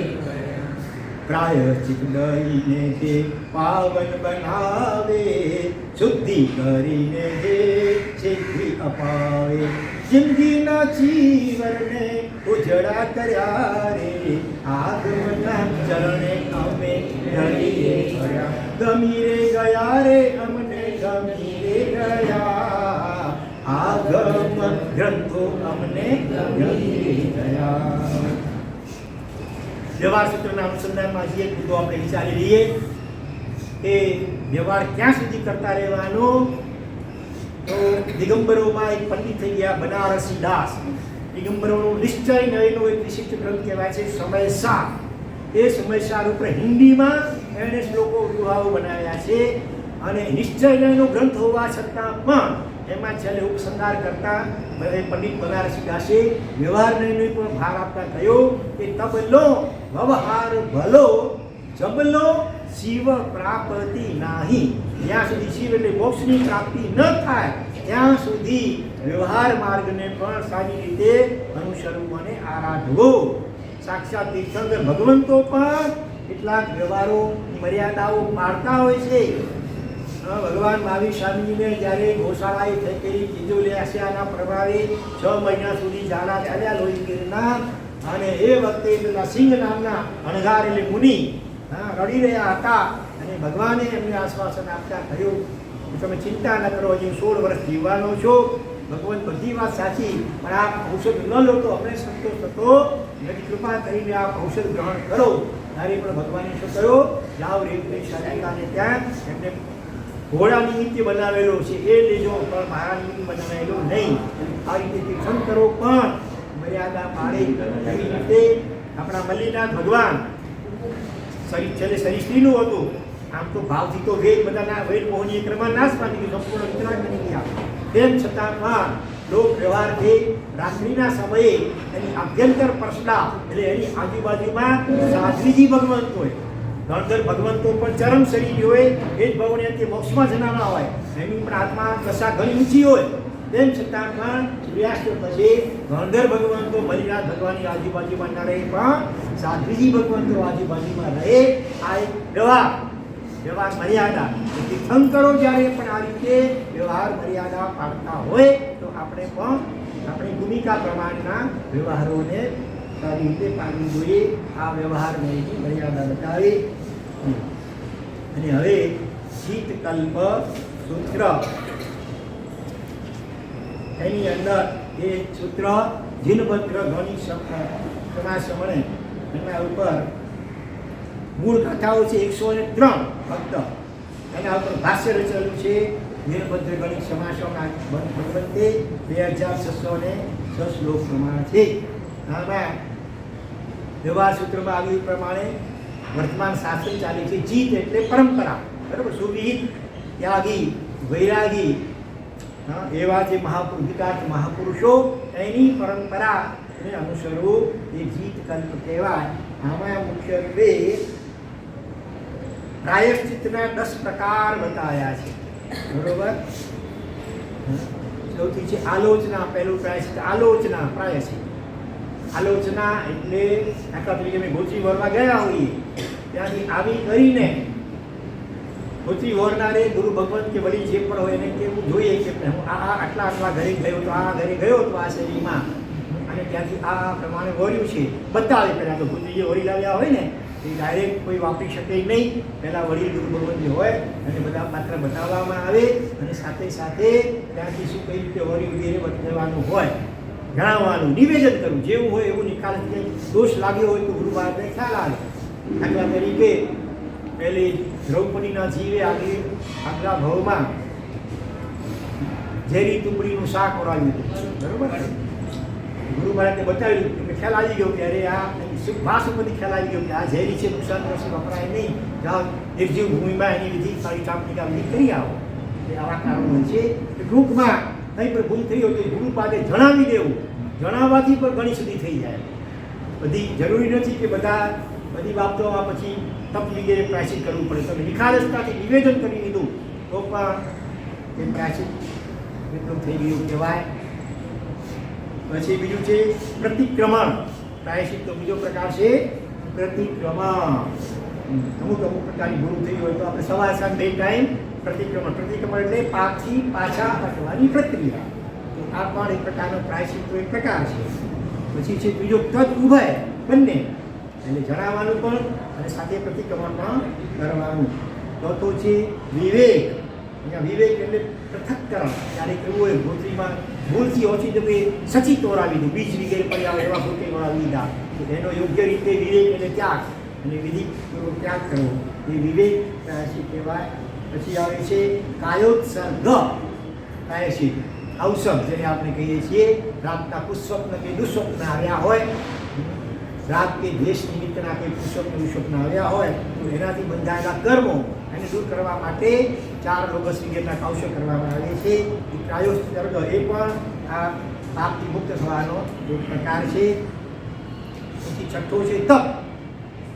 પ્રાયશ્ચિત દઈને જે પાવન બનાવે શુદ્ધિ કરીને જે સિદ્ધિ અપાવે. જિંદગીના જીવનને ઉજળા કર્યા રે આગમના ચરણે અમે ડળી રે પડ્યા. ગમી રે ગયા રે અમને ગમી રે ગયા આગમ ગ્રંથો અમને ગમી રે ગયા. વ્યવહાર સૂત્રના અનુસંધાનમાં જે મુદ્દો આપણે વિચારી લઈએ કે વ્યવહાર ક્યાં સુધી કરતા રહેવાનો. તો દિગંબરોમાં એક પંડિત થઈ ગયા બનારસી દાસ. દિગંબરોનો નિશ્ચય નયનો એક વિશિષ્ટ ગ્રંથ કહેવાય છે સમયસા. એ સમયસા ઉપર હિન્દીમાં એણે શ્લોકો દુહાઓ બનાવ્યા છે. અને નિશ્ચય નયનો ગ્રંથ હોવા છતાં પણ એમાં છેલ્લે ઉપસંહાર કરતા બધે પંડિત બનારસી દાસે વ્યવહારને પણ ભાર આપતા કહ્યું કે તબલો વ્યવહાર ભલો જબલો શિવ પ્રાપ્તિ નાહી. જ્યાં સુધી શિવ એટલે મોક્ષની પ્રાપ્તિ ન થાય ત્યાં સુધી વ્યવહાર માર્ગને પણ સારી રીતે અનુસરવું અને આરાધવો. સાક્ષાત તીર્થંકર ભગવંતો પણ કેટલાક વ્યવહારોની મર્યાદાઓ પાળતા હોય છે. ભગવાન મહાવીર સ્વામીજીને જ્યારે ગોશાળાએ થયેલી ચીજોલિયાના પ્રભાવે 6 મહિના સુધી ઝાડા ચાલ્યા લોહીગીરના, અને એ વખતે પેલા સિંહ નામના અણઘાર એટલે મુનિ રડી રહ્યા હતા, અને ભગવાને એમને આશ્વાસન આપતા કહ્યું કે તમે ચિંતા ન કરો, હજી 16 વર્ષ જીવવાનો છો. ભગવાન બધી વાત સાચી, પણ આ ઔષધ ન લો તો અમને સંતોષ થતો નથી, કૃપા કરીને આ ઔષધ ગ્રહણ કરો. ત્યારે પણ ભગવાને શું કહ્યું, જાઓ રેતની શાલિકાને ત્યાં એમને ઘોડા નિમિત્તે બનાવેલો છે એ લેજો, પણ મારા નિમિત્તે બનાવેલો નહીં. આ રીતે તીર્થંકરો પણ મર્યાદા પાડે. એવી રીતે આપણા મલ્લીનાથ ભગવાન છેલ્લે સરિસ્ત્રીનું હતું. આમ તો ભાવથી તો વેદ બધાના વેદ મોહનીય ક્રમમાં નાશ પામી ગયું, સંપૂર્ણ વિતરાગ બની ગયા. તેમ છતાં પણ લોક વ્યવહારથી રાત્રિના સમયે એની આભ્યંતર પરસડા એટલે એની આજુબાજુમાં સાધ્વીજી ભગવંત હોય, ગણધર ભગવંતો પણ ચરમ શરીર હોય, એ જ ભગવાન તે મોક્ષમાં જનારા હોય, એની પણ આત્મા દશા ઘણી ઊંચી હોય. તેમ છતાં પણ સૂર્યાસ્ત પછી ગણધર ભગવંતો મલ્લીનાથ ભગવાનની આજુબાજુમાં ન રહે, પણ સાધ્વીજી ભગવંતો આજુબાજુમાં રહે. આ એક વ્યવહાર મર્યાદા. તીર્થંકરો જ્યારે પણ આ રીતે વ્યવહાર મર્યાદા પાડતા હોય તો આપણે પણ આપણી ભૂમિકા પ્રમાણના વ્યવહારોને સારી રીતે પાડવી જોઈએ. આ વ્યવહાર મર્યાદા બતાવી. અને હવે શીતકલ્પ સૂત્ર, એની અંદર એ સૂત્ર જીનભદ્ર ગણિત સમાસમણે એના ઉપર મૂળ કથાઓ છે 103 ફક્ત. એના ઉપર ભાષ્ય રચેલું છે જીનભદ્ર ગણિત સમાસોના ભગવંતે 2606 શ્લોક પ્રમાણે છે. આમાં વ્યવહાર સૂત્રમાં આવ્યું પ્રમાણે વર્તમાન શાસન ચાલે છે. જીત એટલે પરંપરા, બરાબર, સુવિહિત, ત્યાગી, વૈરાગી, એવા જે મહાપુરુષો એની પરંપરાને અનુસરવું એ જીત કલ્પ કહેવાય. આમાં મુખ્યત્વે પ્રાયશ્ચિતના 10 પ્રકાર બતાવ્યા છે, બરોબર. સૌથી છે આલોચના. પહેલું પ્રાયશ્ચિત આલોચના. પ્રાયશ્ચિત આલોચના એટલે દાખલા તરીકે અમે ગોચી વરમાં ગયા હોઈએ, ત્યાંથી આવી કરીને ગોચી વરનારે ગુરુ ભગવંત કે વળી જે પણ હોય એને કેવું જોઈએ કે હું આટલા ઘરે ગયો તો આ ઘરે ગયો તો આ શૈલીમાં, અને ત્યાંથી આ પ્રમાણે વર્યું છે બતાવે. પહેલાં તો ગુરુજીએ વળી લાવ્યા હોય ને એ ડાયરેક્ટ કોઈ વાપરી શકે નહીં, પહેલાં વડીલ ગુરુ ભગવંત જે હોય અને બધા પાત્ર બતાવવામાં આવે, અને સાથે સાથે ત્યાંથી શું કઈ રીતે વર્યું વગેરે બતાવવાનું હોય, જણાવવાનું, નિવેદન કરવું. જેવું હોય એવું નિકાલ દોષ લાગ્યો હોય તો ગુરુ મહારાજને ખ્યાલ આવે. દાખલા તરીકે પહેલી દ્રૌપદીના જીવે આગલા ભાવમાં ઝેરી તુંબડીનું શાક ઓરાવ્યું હતું, બરોબર. ગુરુ મહારાજને બતાવ્યું કે ખ્યાલ આવી ગયો કે અરે આ ભાષ ઉપરથી ખ્યાલ આવી ગયો કે આ ઝેરી છે, નુકસાન કરશે, વપરાય નહીં, જાઓ નિર્જીવ ભૂમિમાં એની વિધિ સારી ચાપની વિધિ કરી આવો. એ આવા કારણો છે કે ટૂંકમાં કંઈ પણ ભૂલ થઈ હોય તો ગુરુ પાસે જણાવી દેવું. જણાવવાથી પણ ઘણી સુધી થઈ જાય. બધી જરૂરી નથી કે બધી બાબતોમાં પછી તપ વગેરે પ્રાયશ્ચિત કરવું પડે. તમે નિખાલસતાથી નિવેદન કરી દીધું તો પણ એ પ્રાયશ્ચિત એટલું થઈ ગયું કહેવાય. પછી બીજું છે પ્રતિક્રમણ. પ્રાયશ્ચિત તો બીજો પ્રકાર છે પ્રતિક્રમણ. અમુક પ્રકારની ભૂલ થઈ હોય તો આપણે સવાર સાંજ 2 ટાઈમ પ્રતિક્રમણ. પ્રતિક્રમણ એટલે પાકથી પાછા હટવાની પ્રક્રિયા. તો આ પણ એક પ્રકારનો પ્રાયશ્ચિતનો એક પ્રકાર છે. પછી છે બીજો તદ ઉભય, બંને, એટલે જણાવવાનું પણ અને સાથે પ્રતિક્રમણ પણ કરવાનું. ચોથો છે વિવેક. અહીંયા વિવેક એટલે પૃથક્કરણ. ક્યારેક એવું હોય ગોત્રીમાં ભૂલથી ઓછી જગ્યાએ સચી તોરાવી દીધું, બીજ વગેરે પડી આવે એવા ભૂલથી તોરાવી દીધા, તો એનો યોગ્ય રીતે વિવેક એટલે ત્યાગ અને વિધિપૂર્વક ત્યાગ કરવો એ વિવેક પ્રાયશ્ચિત કહેવાય. પછી આવે છે કાયોત્સર્ગ પ્રાયશ્ચિત. અવસર જેને આપણે કહીએ છીએ, રાતના કુસ્વપ્ન કે દુસ્વપ્ન આવ્યા હોય રાગ કે દ્વેષ નિમિત્તના કે પુરુષોત્તમ વિષોત્તમ આવ્યા હોય તો એનાથી બંધાયેલા કર્મો એને દૂર કરવા માટે 4 લોગસ વિગેરના કૌશલ કરવામાં આવે છે. એ પ્રાયોસ્તર્ગ એ પણ આ પાપથી મુક્ત થવાનો એક પ્રકાર છે. પછી છઠ્ઠો છે તપ.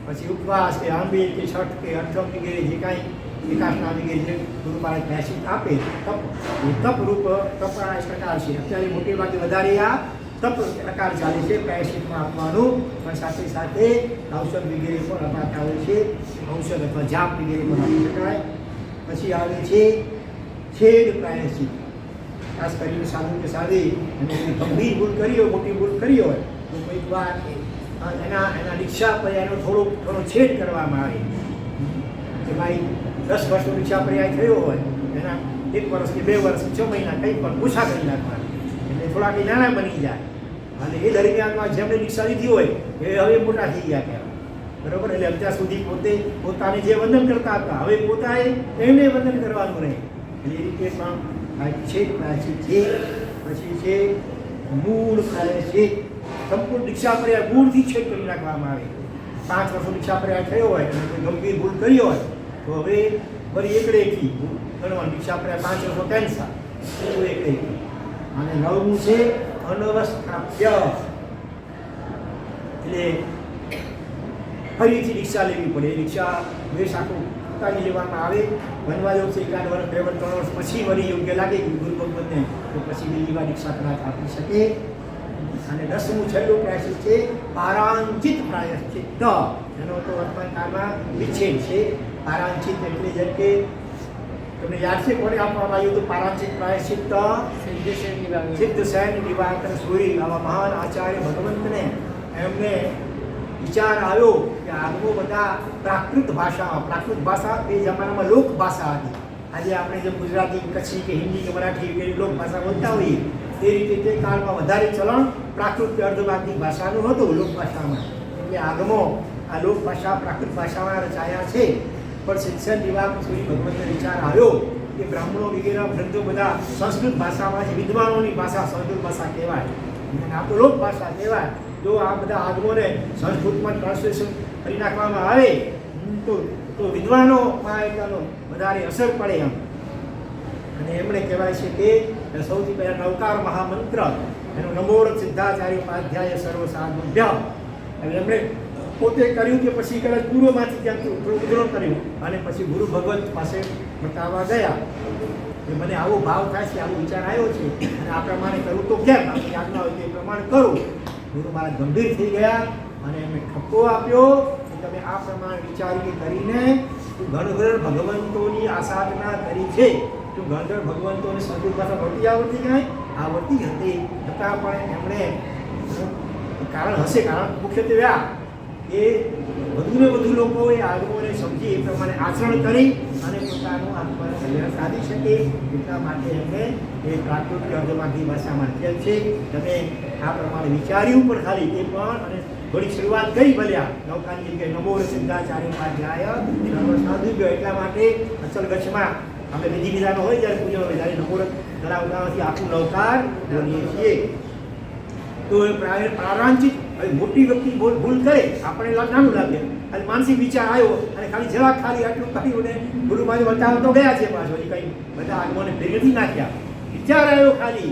પછી ઉપવાસ કે આંબીલ કે છઠ કે અઠમ વગેરે જે કાંઈ વિકાસના વગેરે જે ગુરુ મહારાજ પ્રાયશ્ચિત આપે તપ, એ તપરૂપ તપના એક પ્રકાર છે. અત્યારે મોટે ભાગે વધારે આ તપ પ્રકાર ચાલે છે પ્રાયશ્ચિતમાં આપવાનું, પણ સાથે સાથે ઔષધ વગેરે પણ અપાતા હોય છે. ઔષધ અથવા જાપ વગેરે પણ આપી શકાય. પછી આવે છે છેદ પ્રાયશ્ચિત. ખાસ કરીને સાધુ કે સાધી અને ગંભીર ભૂલ કરી હોય, મોટી ભૂલ કરી હોય તો કોઈક વાર એના દીક્ષા પર એનો થોડો છેદ કરવામાં આવે કે ભાઈ 10 વર્ષનો દીક્ષા પર્યાય થયો હોય એના 1 વર્ષ કે 2 વર્ષ 6 મહિના કંઈ પણ ઓછા કરી નાખવાના, એટલે થોડાક નાના બની જાય. અને એ દરમિયાનમાં જેમણે દીક્ષા લીધી હોય એ હવે મોટા થઈ ગયા કહેવાય, બરોબર. એટલે અત્યાર સુધી પોતાને જે વંદન કરતા હતા હવે પોતાએ એમને વંદન કરવાનું રહે. એટલે એ રીતે પણ આ છેદ પ્રાયશ્ચિત છે. પછી છે મૂળ પ્રાયશ્ચિત. સંપૂર્ણ દીક્ષા પર્યાય મૂળથી છેદ કરી નાખવામાં આવે. 5 વર્ષનો દીક્ષા પર્યાય થયો હોય અને કોઈ ગંભીર ભૂલ કરી હોય તો હવે વળી એકડેથી ગણવાનું. દીક્ષા પર્યાય 5 વર્ષનો કેન્સર એવું એકડેથી. અને 9મું છે અનવસ્થાપ્ય. એટલે ફરીથી દીક્ષા લેવી પડે. દીક્ષા વેશ આખું ઉતારી લેવામાં આવે. બનવા જેવું છે 1 વર્ષ 2 વર્ષ 3 વર્ષ પછી વળી યોગ્ય લાગે ગુરુ ભગવતને તો પછી બીજી વાર દીક્ષા કદાચ આપી શકે. અને 10મું છેલ્લું પ્રાયશ્ચિત છે પારાંચિત પ્રાયશ્ચિત. એનો તો વર્તમાન કાળમાં વિચ્છેદ છે. પારાંચિત એટલે જેમ કે તમને યાદ છે કોને આપવામાં આવ્યું હતું પારાંચિત પ્રાયશ્ચિત? સિદ્ધસેન દિવાકર સૂરી આવા મહાન આચાર્ય ભગવંતને એમને વિચાર આવ્યો કે આગો બધા પ્રાકૃત ભાષા એ જમાનામાં લોક ભાષા હતી. આજે આપણે જે ગુજરાતી, કચ્છી કે હિન્દી કે મરાઠી કે લોક ભાષા બોલતા હોઈએ તે રીતે તે કાળમાં વધારે ચલણ પ્રાકૃત કે અર્ધવાદિક ભાષાનું હતું લોક ભાષામાં. એટલે આગમો આ લોક ભાષા પ્રાકૃત ભાષામાં રચાયા છે. પણ શિક્ષણ વિભાગ સુધી ભગવંતને વિચાર આવ્યો કે બ્રાહ્મણો વગેરે ગ્રંથો બધા સંસ્કૃત ભાષામાં છે, વિદ્વાનોની ભાષા સંસ્કૃત ભાષા કહેવાય અને આ તો લોક ભાષા કહેવાય. જો આ બધા આગમોને સંસ્કૃતમાં ટ્રાન્સલેશન કરી નાખવામાં આવે તો વિદ્વાનોમાં એટલો વધારે અસર પડે એમ. અને એમણે કહેવાય છે કે સૌથી પહેલા નવકાર મહામંત્ર એનો નમોરથ સિદ્ધાચાર્ય ઉપાધ્યાય સર્વસાધ્ય એમણે પોતે કર્યું કે પછી કદાચ પૂર્વમાંથી ત્યાં ઉદ્ધરણ કર્યું અને પછી ગુરુ ભગવત પાસે બતાવવા ગયા કે મને આવો ભાવ થાય છે, આવો વિચાર આવ્યો છે અને આ પ્રમાણે કરું તો કેમ? આપણી આજ્ઞા હોય તે પ્રમાણે કરું. ગુરુ મહારાજ ગંભીર થઈ ગયા અને એમને ઠપકો આપ્યો કે તમે આ પ્રમાણે વિચારી કરીને તું ઘણઘર ભગવંતોની આસાધના કરી છે. તું ઘણઘર ભગવંતોને સંસ્કૃત ભાષા ભણતી આવડતી કાંઈ આવડતી હતી છતાં પણ એમણે કારણ હશે, કારણ મુખ્યત્વે આ કે વધુને વધુ લોકોએ આગમોને સમજી એ પ્રમાણે આચરણ કરી અને પોતાનું આત્મકલ્યાણ સાધી શકે એટલા માટે એમને એ પ્રાકૃત કે અર્ધમાગી ભાષામાં લખેલ છે. તમે આ પ્રમાણે વિચાર્યું પણ ખાલી તે પણ અને થોડી શરૂઆત કરી ભલ્યા નૌકાની જગ્યાએ નમો સિદ્ધાચાર્ય ઉપાધ્યાય સર્વસાધ્ય. એટલા માટે અચલ ગચ્છમાં અમે વિધિ વિધાનો હોય ત્યારે પૂજન હોય ત્યારે નમોરથ ધરાવતાથી આખું નૌકાર બોલીએ છીએ. તો એ પ્રારાંચિત મોટી વ્યક્તિ ભૂલ કરે આપણે નાનું લાગે અને માનસિક વિચાર આવ્યો અને ખાલી આટલું કર્યું ને ગુરુ મારી બતાવ તો ગયા છે પાછો એ કંઈ બધા આગમોને ભેગી નથી નાખ્યા. વિચાર આવ્યો ખાલી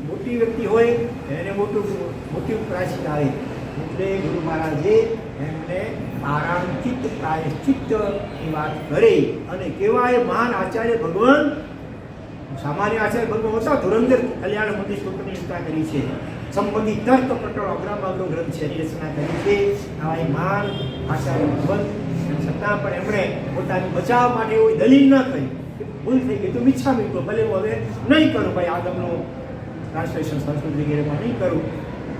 મોટી વ્યક્તિ હોય એને મોટી પ્રાયશ્ચિત આવે. એટલે ગુરુ મહારાજે એમને પારાંચિત પ્રાયશ્ચિતની વાત કરી અને કેવાય મહાન આચાર્ય ભગવાન સામાન્ય આચાર્ય ભગવાન હતા ધુરંધર કલ્યાણ મંદિર સ્તોત્રની રચના કરી છે. સંબંધિત તર્ક પ્રકરણ અગ્રમનો ગ્રંથ છે એની રચના કરી છે. આવા એ મહાન આચાર્ય ભગવાન છતાં પણ એમણે પોતાની બચાવ માટે એવી દલીલ ન કરી ભૂલ થઈ ગઈ તો મિચ્છા મીઠો ભલે હું હવે નહીં કરું ભાઈ આગમનું ટ્રાન્સલેશન સંસ્કૃત વગેરેમાં નહીં કરું.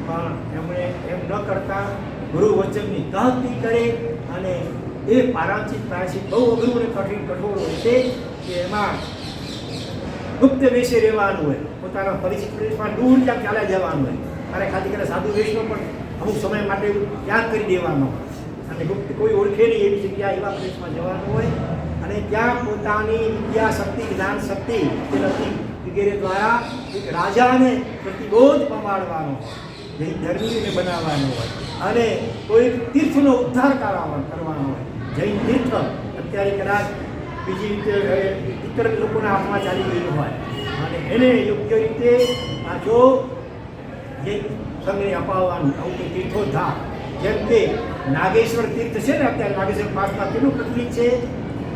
પણ એમણે એમ ન કરતા ગુરુ વચનની તહતી કરે અને એ પારાંચિત પ્રાયશ્ચિત બહુ અઘરું અને કઠોર હોય છે કે એમાં ગુપ્ત વેશે રહેવાનું હોય, પોતાના પરિચિત પ્રદેશમાં દૂર ક્યાંક ચાલ્યા જવાનું હોય અને ખાલી કરીને સાધુ વેશનો પણ અમુક સમય માટે ત્યાગ કરી દેવાનો અને ગુપ્ત કોઈ ઓળખે નહીં એવી જગ્યા એવા પ્રદેશમાં જવાનું હોય અને ત્યાં પોતાની વિદ્યા શક્તિ જ્ઞાન શક્તિ વગેરે દ્વારા એક રાજાને પ્રતિબોધ પમાડવાનો જૈન ધર્મીને બનાવવાનો હોય અને કોઈ તીર્થનો ઉદ્ધાર કરવાનો હોય, જૈન તીર્થ અત્યારે કદાચ બીજી રીતે ઇતર લોકોના હાથમાં ચાલી ગયું હોય અને એને યોગ્ય રીતે પાછો જૈન સંઘને અપાવવાનું આવું કોઈ તીર્થોદ્ધાર. જેમ કે નાગેશ્વર તીર્થ છે ને, અત્યારે નાગેશ્વર પાસમાં કેટલું પ્રચલિત છે,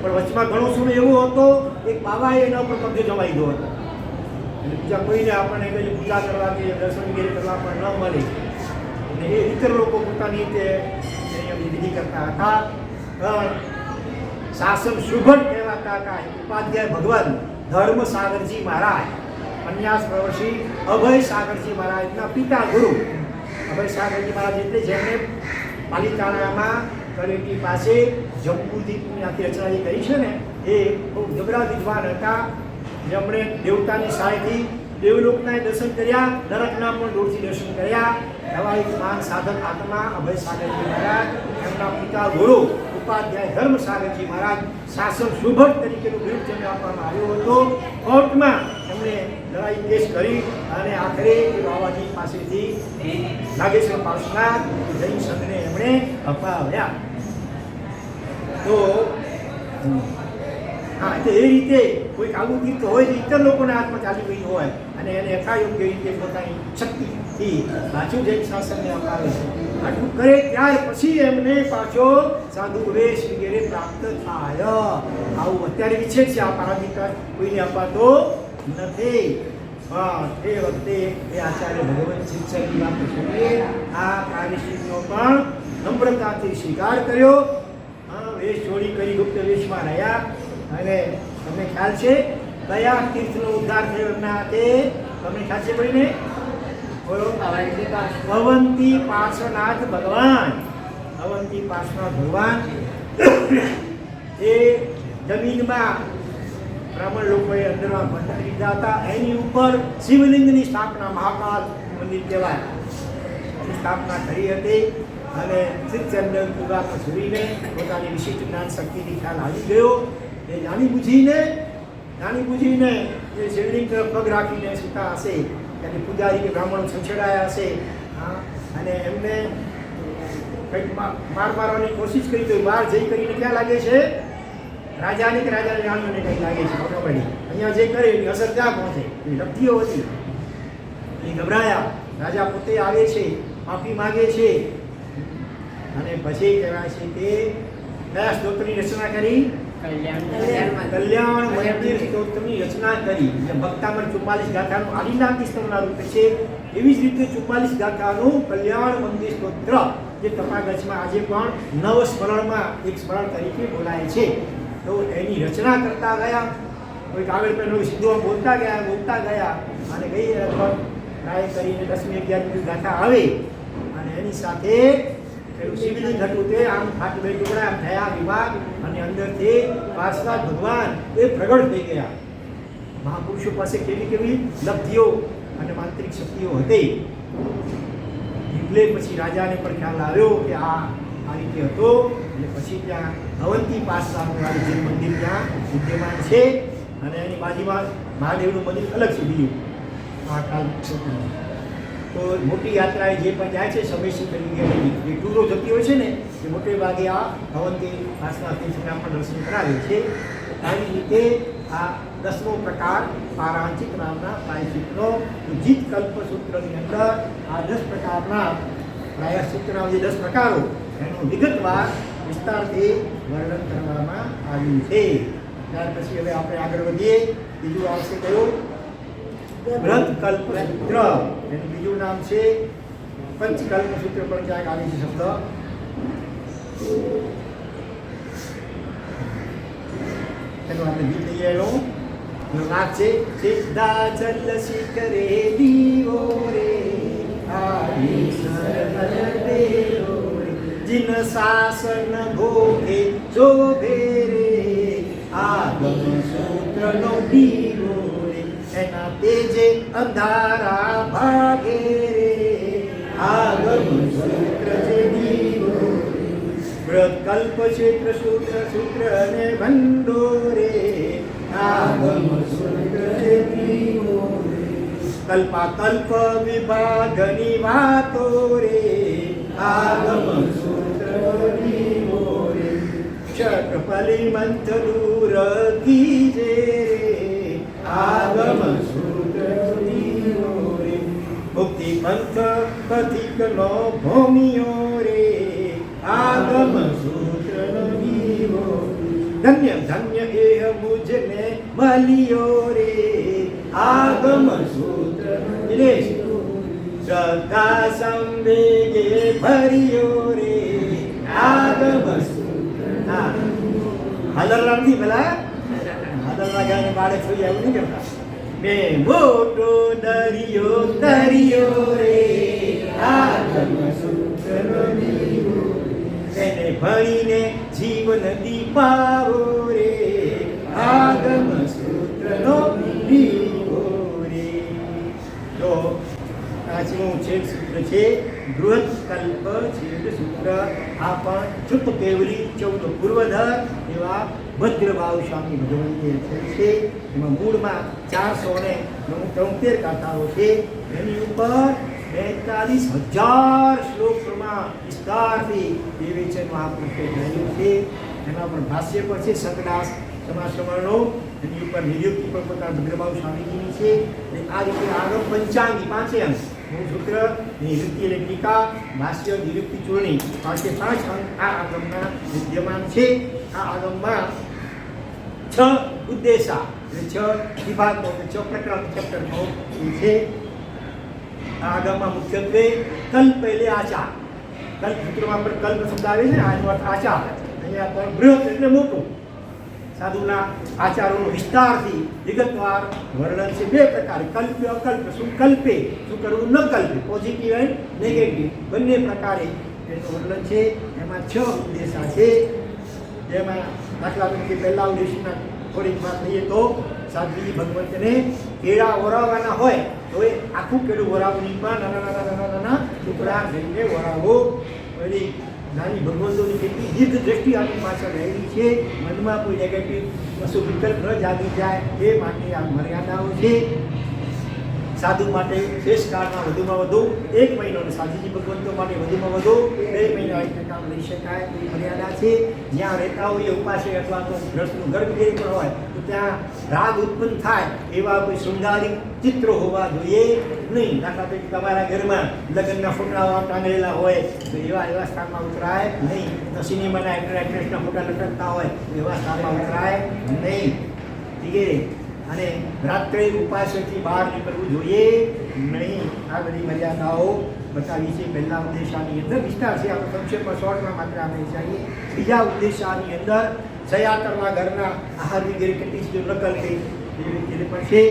પણ વચમાં ઘણો સમય એવો હતો એક બાબાએ એના ઉપર કબજો જમાઈ ગયો હતો અને બીજા કોઈને આપણને કઈ પૂજા કરવા કે દર્શન વગેરે કરવા પણ ન મળે અને એ ઇતર લોકો પોતાની રીતે એની વિધિ કરતા હતા. પણ શાસન શુભટ કહેવાતા હતા ઉપાધ્યાય ભગવાન ધર્મ સાગરજી મહારાજ, પન્યાસ પ્રવર્ષી અભય સાગરજી મહારાજના પિતા ગુરુ અભય સાગરજી મહારાજ એટલે જેમણે પાલિતાણામાં તળેટી પાસે જંબુદીપની આખી રચના જે કરી છે ને, એ બહુ જબરા વિદ્વાન હતા, જેમણે દેવતાની સહાયથી દેવલોકના દર્શન કર્યા, નરકના પણ દૂરથી દર્શન કર્યા. એવા એક મહાન સાધક આત્મા અભય સાગરજી મહારાજ, એમના પિતા ગુરુ ઉપાધ્યાય ધર્મ સાગરજી મહારાજ શાસન શુભટ તરીકેનું બિરુદ જેમને આપવામાં આવ્યો હતો. કોર્ટમાં એમણે લડાઈ કેસ કરી અને આખરે એ બાબાજી પાસેથી નાગેશ્વર પાર્શ્વનાથ જૈન સંઘને એમણે અપાવ્યા. તો હા, તો એ રીતે કોઈ આવું તીર્થ હોય તો ઇતર લોકોના હાથમાં ચાલી ગયું હોય અને એને યથાયોગ્ય રીતે પોતાની શક્તિથી પાછું જૈન શાસનને અપાવે છે. આટલું કરે ત્યાર પછી એમને પાછો સાધુ વેશ વગેરે પ્રાપ્ત થાય. આવું અત્યારે વિછેદ છે, આ પરાધિકાર કોઈને અપાતો નથી. હા, એ વખતે એ આચાર્ય ભગવત શિક્ષકની વાત સુણીએ આ પ્રાદેશિકનો પણ નમ્રતાથી સ્વીકાર કર્યો. વેશ છોડી કરી ગુપ્ત વેશમાં રહ્યા અને તમને ખ્યાલ છે કયા તીર્થનો ઉદ્ધાર થયો એમના હાથે? તમને ખ્યાલ છે કોઈને? બોલો. અવંતી પાર્શ્વનાથ ભગવાન. અવંતી પાર્શ્વનાથ ભગવાન એ જમીનમાં બ્રાહ્મણ લોકોએ અંદરમાં ભંડારી દીધા હતા. એની ઉપર શિવલિંગની સ્થાપના, મહાકાલ મંદિર કહેવાય, એની સ્થાપના કરી હતી અને શ્રીચંદન પૂરા સુરીને પોતાની વિશિષ્ટ જ્ઞાન શક્તિથી ખ્યાલ આવી ગયો. એ જાણી બુજીને જે શિવલિંગ તરફ પગ રાખીને સૂતા હશે, ત્યાંની પૂજારી કે બ્રાહ્મણો છંછેડાયા હશે અને એમને કંઈક મારવાની કોશિશ કરી તો બહાર જઈ કરીને ક્યાં લાગે છે? રાજાને કે રાજાની રાણીઓને કંઈક લાગે છે ખબર પડી. અહીંયા જે કરે એની અસર ક્યાં પહોંચે? એ લબ્ધિઓ હતી. એ ગભરાયા. રાજા પોતે આવે છે, માફી માગે છે અને પછી કહેવાય છે કે કયા સ્તોત્રની રચના કરી? કલ્યાણ મંદિર સ્તોત્રની રચના કરી. જે ભક્તામણ 44 ગાથાનું આદિનાથ સ્તોત્રના રૂપે છે, એવી જ રીતે 44 ગાથાનું કલ્યાણ મંદિર સ્તોત્ર જે તપાગચમાં આજે પણ નવ સ્મરણમાં એક સ્મરણ તરીકે બોલાય છે. તો એની રચના કરતા ગયા, કોઈ કાગળ પર સીધું બોલતા ગયા અને ગઈ લગભગ ટ્રાય કરીને 10મી 11મી ગાથા આવે અને એની સાથે પેલું શિવલિંગ હતું તે આમ હાથ બે ટુકડા આમ થયા વિભાગ અને અંદરથી પાર્શ્વનાથ ભગવાન એ પ્રગટ થઈ ગયા. મહાપુરુષો પાસે કેવી લબ્ધિઓ અને માંત્રિક શક્તિઓ હતી. એટલે પછી રાજાને પણ ખ્યાલ આવ્યો કે આ રીતે હતો. એટલે પછી ત્યાં અવંતી પાર્શ્વનાથનું આ જૈન મંદિર ત્યાં વિદ્યમાન છે અને એની બાજુમાં મહાદેવનું મંદિર અલગ છે બીજું. મહાકાલ તો મોટી યાત્રાએ જે પણ જાય છે સમયસર કરી જે ટૂરો જતી હોય છે ને, એ મોટે ભાગે આ અવંતી પાર્શ્વનાથ તીર્થના પણ દર્શન કરાવે છે. આવી રીતે આ 10મો પ્રકાર પારાંચિક નામના પ્રાયશ્ચિતનો જીત કલ્પસૂત્રની અંદર આ 10 પ્રકારના પ્રાયશ્ચિતના જે 10 પ્રકારો એનું વિગતવાર વિસ્તારથી વર્ણન કરવામાં આવ્યું છે. ત્યાર પછી હવે આપણે આગળ વધીએ. બીજું આવશે કયું? વ્રત કલ્પસૂત્ર. એનું બીજું નામ છે પંચકલ્પસૂત્ર, પણ ક્યાંક આવે છે શબ્દ. એનું આપણે ગીત લઈએ. એનું રાગ છે સિદ્ધાચલ શિખરે દીવો રે આદિ સરદેવો જીન શાસન ભોગે શોભે રે આગમ સૂત્રનો દીવો રે એના તેજે અંધારા ભાગે રે આગમ સૂત્ર જે દીવો વ્રત કલ્પ ક્ષેત્ર સૂત્ર અને ભંડો રે આગમ સૂત્ર જે દીવો કલ્પાકલ્પ વિભાગની વાતો રે આગમ સૂત્રની મોરે ક્ષત્રપલી મંથ દૂર કીજે રે આગમ સૂત્રની મોરે મુક્તિ પંથ પથિક નો ભૂમિયો રે આગમ સૂત્રની મોરે ધન્ય ધન્ય એહ મુજને મલિયો રે આગમ સૂત્ર દિનેશ શ્રદ્ધા સંવેગે ભર્યો રે આગમ સૂત્ર હા હાલર નથી પેલા હાલર વાગ્યાને બાળક થઈ એવું નહીં કરતા મેં મોટો દરિયો તર્યો રે આગમ સૂત્રનો દીવો એને ભણીને જીવન દીપાવો રે આગમ સૂત્રનો દીવો રે તો પાંચમું છેદ સૂત્ર છે બૃહદ કલ્પ છેદ સૂત્ર આ પણ ચુપ કેવલી 14 પૂર્વધર એવા ભદ્રભાવ સ્વામી ભગવંતે છે એમાં મૂળમાં 473 ગાથાઓ છે એની ઉપર 42,000 શ્લોકમાં વિસ્તારથી વિવેચનનું આ પુસ્તક થયેલું છે એના પર ભાષ્ય પર છે સંકદાસ સમાશ્રમણનો એની ઉપર નિયુક્તિ પર પોતાના ભદ્રભાવ સ્વામીજીની છે અને આ રીતે આગમ પંચાંગી 5 અંક મૂળ સૂત્ર નિયુક્તિ એટલે ટીકા ભાષ્ય નિયુક્તિ ચૂર્ણી 5 અંક આ આગમના વિદ્યમાન છે આ આગમમાં 6 ઉદ્દેશા એટલે 6 વિભાગનો 6 પ્રકરણ ચેપ્ટરનો છે આ આગમમાં મુખ્યત્વે કલ્પ એટલે આચાર કલ્પ સૂત્રમાં પણ કલ્પ શબ્દ આવે છે આનો અર્થ આચાર અહીંયા પણ બૃહદ એટલે મોટું સાધુના આચારોનો વિસ્તારથી વિગતવાર વર્ણન છે 2 પ્રકારે કલ્પ અકલ્પ શું કલ્પે શું કરવું ન કલ્પે પોઝિટિવ એન્ડ નેગેટિવ બંને પ્રકારે એનું વર્ણન છે એમાં 6 ઉદ્દેશા છે જેમાં દાખલા તરીકે પહેલા ઉદ્દેશના થોડીક વાત લઈએ તો સાધુજી ભગવંતને કેળા ઓરાવવાના હોય તો એ આખું કેળું ઓરાવવાની પણ નાના ટુકડા લઈને ઓરાવો વળી નાની ભગવંતોની કેટલી દીર્ઘ દ્રષ્ટિ આપણી પાછળ રહેલી છે મનમાં કોઈ નેગેટિવ વસ્તુ વિકલ્પ ન જાગી જાય એ માટે આ મર્યાદાઓ છે સાધુ માટે શેષ કાળમાં વધુમાં વધુ 1 મહિનો અને સાધુજી ભગવંતો માટે વધુમાં વધુ 2 મહિના એટલે કામ લઈ શકાય એ મર્યાદા છે જ્યાં રહેતા હોય ઉપાશ્રય અથવા તો ગ્રસ્તનું ઘર વિગેરે પણ હોય તો ત્યાં રાગ ઉત્પન્ન થાય એવા કોઈ શૃંગારિક ચિત્રો હોવા જોઈએ નહીં દાખલા તરીકે તમારા ઘરમાં લગ્નના ફોટાઓ ટાંગેલા હોય તો એવા સ્થાનમાં ઉતરાય નહીં તો સિનેમાના એક્ટ્રેસના ફોટા લટકતા હોય એવા સ્થાનમાં ઉતરાય નહીં વગેરે અને રાત્રે ઉપાસથી બહાર નીકળવું જોઈએ નહીં આ બધી મર્યાદાઓ બતાવી છે પહેલા ઉદ્દેશાની અંદર વિસ્તાર છે આપણે સંક્ષેપમાં શોર્ટમાં માત્ર આપણે ચાહીએ બીજા ઉદ્દેશાની અંદર જયા કરવા ઘરના આહાર વગેરે કેટલી ચીજો નકલ થઈ એવી રીતે પણ છે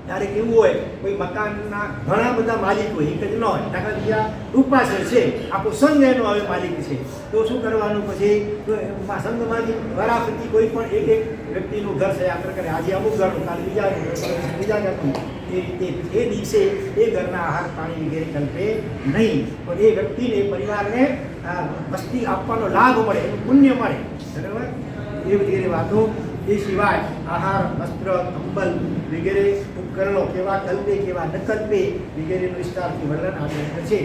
ત્યારે કેવું હોય કોઈ મકાનના ઘણા બધા માલિક હોય એક જ ન હોય દાખલા બીજા ઉપાસર છે આખો સંઘ એનો હવે માલિક છે તો શું કરવાનું પછી તો સંઘમાંથી વારાફરતી કોઈ પણ એક વ્યક્તિનું ઘર છે યાત્રા કરે આજે અમુક ઘરનું કાલે બીજા ઘરનું એ રીતે એ દિવસે એ ઘરના આહાર પાણી વગેરે કલ્પે નહીં પણ એ વ્યક્તિને પરિવારને વસ્તી આપવાનો લાભ મળે એનું પુણ્ય મળે બરાબર એ વગેરે વાતો એ સિવાય આહાર વસ્ત્ર કંબલ વગેરે ઉપકરણો કેવા કલ્પે કેવા ન કલ્પે વગેરેનું વિસ્તારથી વર્ણન આપેલું છે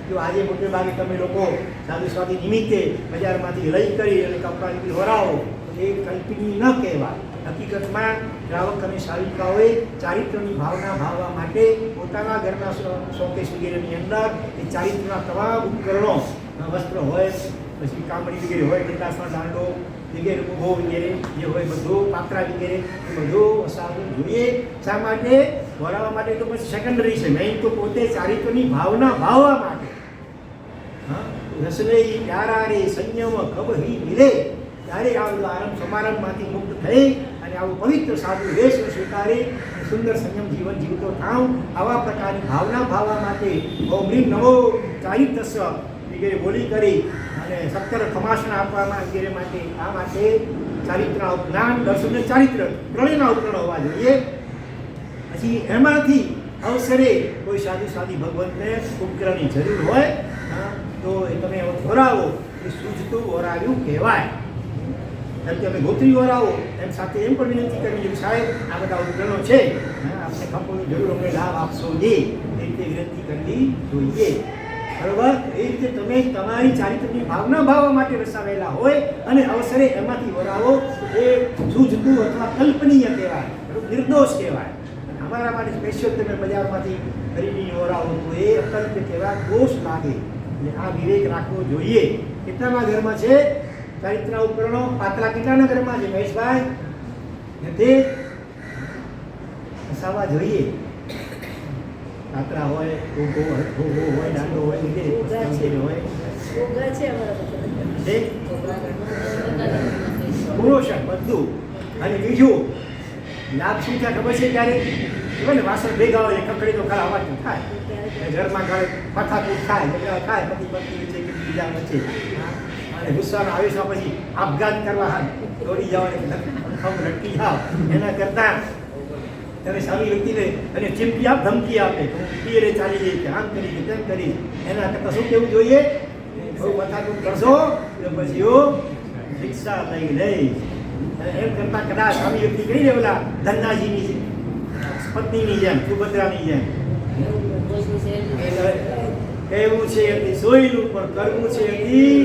જો આજે મોટે ભાગે તમે લોકો સાધુ સ્વાદી નિમિત્તે બજારમાંથી લઈ કરી અને કપડાની વરાવો એ કલ્પની ન કહેવાય હકીકતમાં શ્રાવક અને શાવિકાઓએ ચારિત્રની ભાવના ભાવવા માટે પોતાના ઘરના શોકેસ વગેરેની અંદર એ ચારિત્રના તમામ ઉપકરણો વસ્ત્ર હોય પછી કામડી વગેરે હોય દંડાસનો દાંડો વગેરે ઉભો વગેરે જે હોય બધું પાત્રા વગેરે એ બધું વસાવવું જોઈએ શા માટે વરાવવા માટે તો પછી સેકન્ડરી છે મેઇન તો પોતે ચારિત્રની ભાવના ભાવવા માટે રસને પ્યારા રે સંયમ કબહી મિલે ત્યારે આવું આરંભ સમારંભમાંથી મુક્ત થઈ અને આવું પવિત્ર સાધુ વેશ સ્વીકારી સુંદર સંયમ જીવન જીવતો થાવ આવા પ્રકારની ભાવના ભાવવા માટે ઓમ રીમ નમો ચારિત્રસ્ય વગેરે બોલી કરી અને 17 ખમાસના આપવામાં વગેરે માટે આ માટે ચારિત્રના જ્ઞાન દર્શન અને ચારિત્ર ત્રણેયના ઉપકરણો હોવા જોઈએ પછી એમાંથી અવસરે કોઈ સાધુ સાધી ભગવંતને ઉપકરણની જરૂર હોય તો એ તમે વરાવો એ સૂઝતું વરાવ્યું કહેવાય એમ કે અમે ગોત્રી વરાવો એમ સાથે એમ પણ વિનંતી કરવી જોઈએ સાહેબ આ બધા ઉપકરણો છે આપણે સ્થંભોની જરૂર અમને લાભ આપશો જે એ રીતે વિનંતી કરવી જોઈએ. બરોબર? એ રીતે તમે તમારી ચારિત્રની ભાવના ભાવવા માટે વસાવેલા હોય અને અવસરે એમાંથી વરાવો એ સૂઝતું અથવા કલ્પનીય કહેવાય, નિર્દોષ કહેવાય. અમારા માટે સ્પેશિયલ તમે બજારમાંથી ખરીદીને વરાવો તો એ અકલ્પ્ય કહેવાય, દોષ લાગે. એટલે આ વિવેક રાખવો જોઈએ. કેટલાના ઘરમાં છે ચારિત્રના ઉપકરણો? પાતળા કેટલાના ઘરમાં છે મહેશભાઈ? તે વસાવવા જોઈએ. પાતળા હોય, ઘોઘો હોય, દાંડો હોય, વગેરે હોય છે. પુરુષ બધું. અને બીજું લાભ શું થાય ખબર છે? ક્યારે ખબર ને વાસણ ભેગા હોય કકડી તો ખરા અવાજ થાય, ઘરમાં ઘરે પથાકૂટ થાય, ઝઘડા થાય, પતિ પત્ની વચ્ચે કે બીજા વચ્ચે, અને ગુસ્સાનો આવેશમાં પછી આપઘાત કરવા દોડી જાવ અને રટકી જાવ. એના કરતાં તમે સામી વ્યક્તિને અને ચીમકી આપ, ધમકી આપે તો પિયરે ચાલી જઈ કે આમ કરી તેમ કરી, એના કરતાં શું કહેવું જોઈએ? બહુ પથાકૂટ કરશો તો પછી હું રિક્ષા લઈ લઈશ. એમ કરતાં કદાચ સામી વ્યક્તિ કરી દે ઓલા ધન્નાજીની પત્નીની જેમ, સુભદ્રાની જેમ, કહેવું છે એથી સોયલું પણ કરવું છે એથી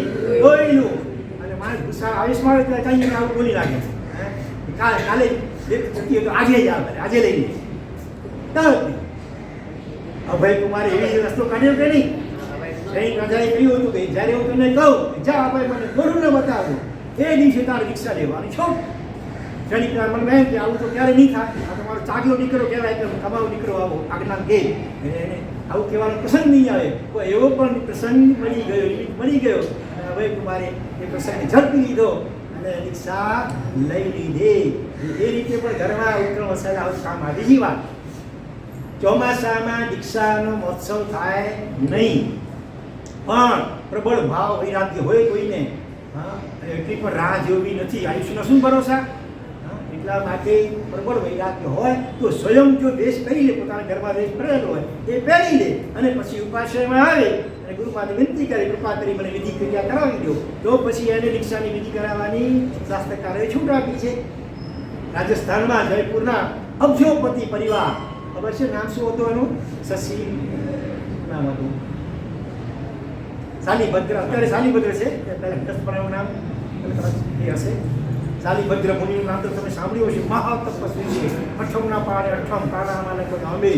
લોહીલું. અને માણસ ગુસ્સા આવેશમાં આવે તો કઈ આવું બોલી લાગે છે, કાલે તો આજે જ આવે, આજે લઈ લે. અભય કુમારે એવી રસ્તો કાઢ્યો કે નહીં? રાજાએ કહ્યું હતું કે જ્યારે હું તને કહું જા અભય મને ગોરું ન બતાવું એ દિવસે તારે રિક્ષા લેવાની છો. જણીકરા મને એમ કે આવું તો ક્યારે નહીં થાય, આ તમારો ચાગલો દીકરો કહેવાય કે કમાવો દીકરો આવો આજ્ઞા કે એને આવું કહેવાનો પ્રસંગ નહીં આવે. કોઈ એવો પણ પ્રસંગ મળી ગયો, મળી ગયો. અને અભય કુમારે એ પ્રસંગને ઝડપી લીધો અને રિક્ષા લઈ લીધી. એ રીતે પણ ઘરમાં ઉપકરણ વસાયેલા આવું કામ આવે. બીજી વાત, ચોમાસામાં દીક્ષાનો મહોત્સવ થાય નહીં, પણ પ્રબળ ભાવ વૈરાગ્ય હોય કોઈને, અને એટલી પણ રાહ જોવી નથી, આયુષ્યનો શું ભરોસા. એટલા માટે પ્રબળ વૈરાગ્ય હોય તો સ્વયં જો વેશ કરી લે, પોતાના ઘરમાં વેશ કરેલો હોય એ પહેરી લે અને પછી ઉપાશ્રયમાં આવે અને ગુરુમાને વિનંતી કરે કૃપા કરી મને વિધિ ક્રિયા કરાવી દો, તો પછી એને દીક્ષાની વિધિ કરાવવાની શાસ્ત્રકારોએ છૂટ આપી છે. રાજસ્થાનમાં જયપુરના અબજોપતિ પરિવાર, ખબર છે નામ શું હતું એનું? શશી નામ હતું, શાલીભદ્ર. અત્યારે શાલીભદ્ર છે, પહેલાં નામ એ હશે. શાલીભદ્ર મુનિનું નામ તો તમે સાંભળ્યું હશે. મહાતપસ્વી છે, અઠમના પાડે અઠમ, કાળામાં કોઈ અંબે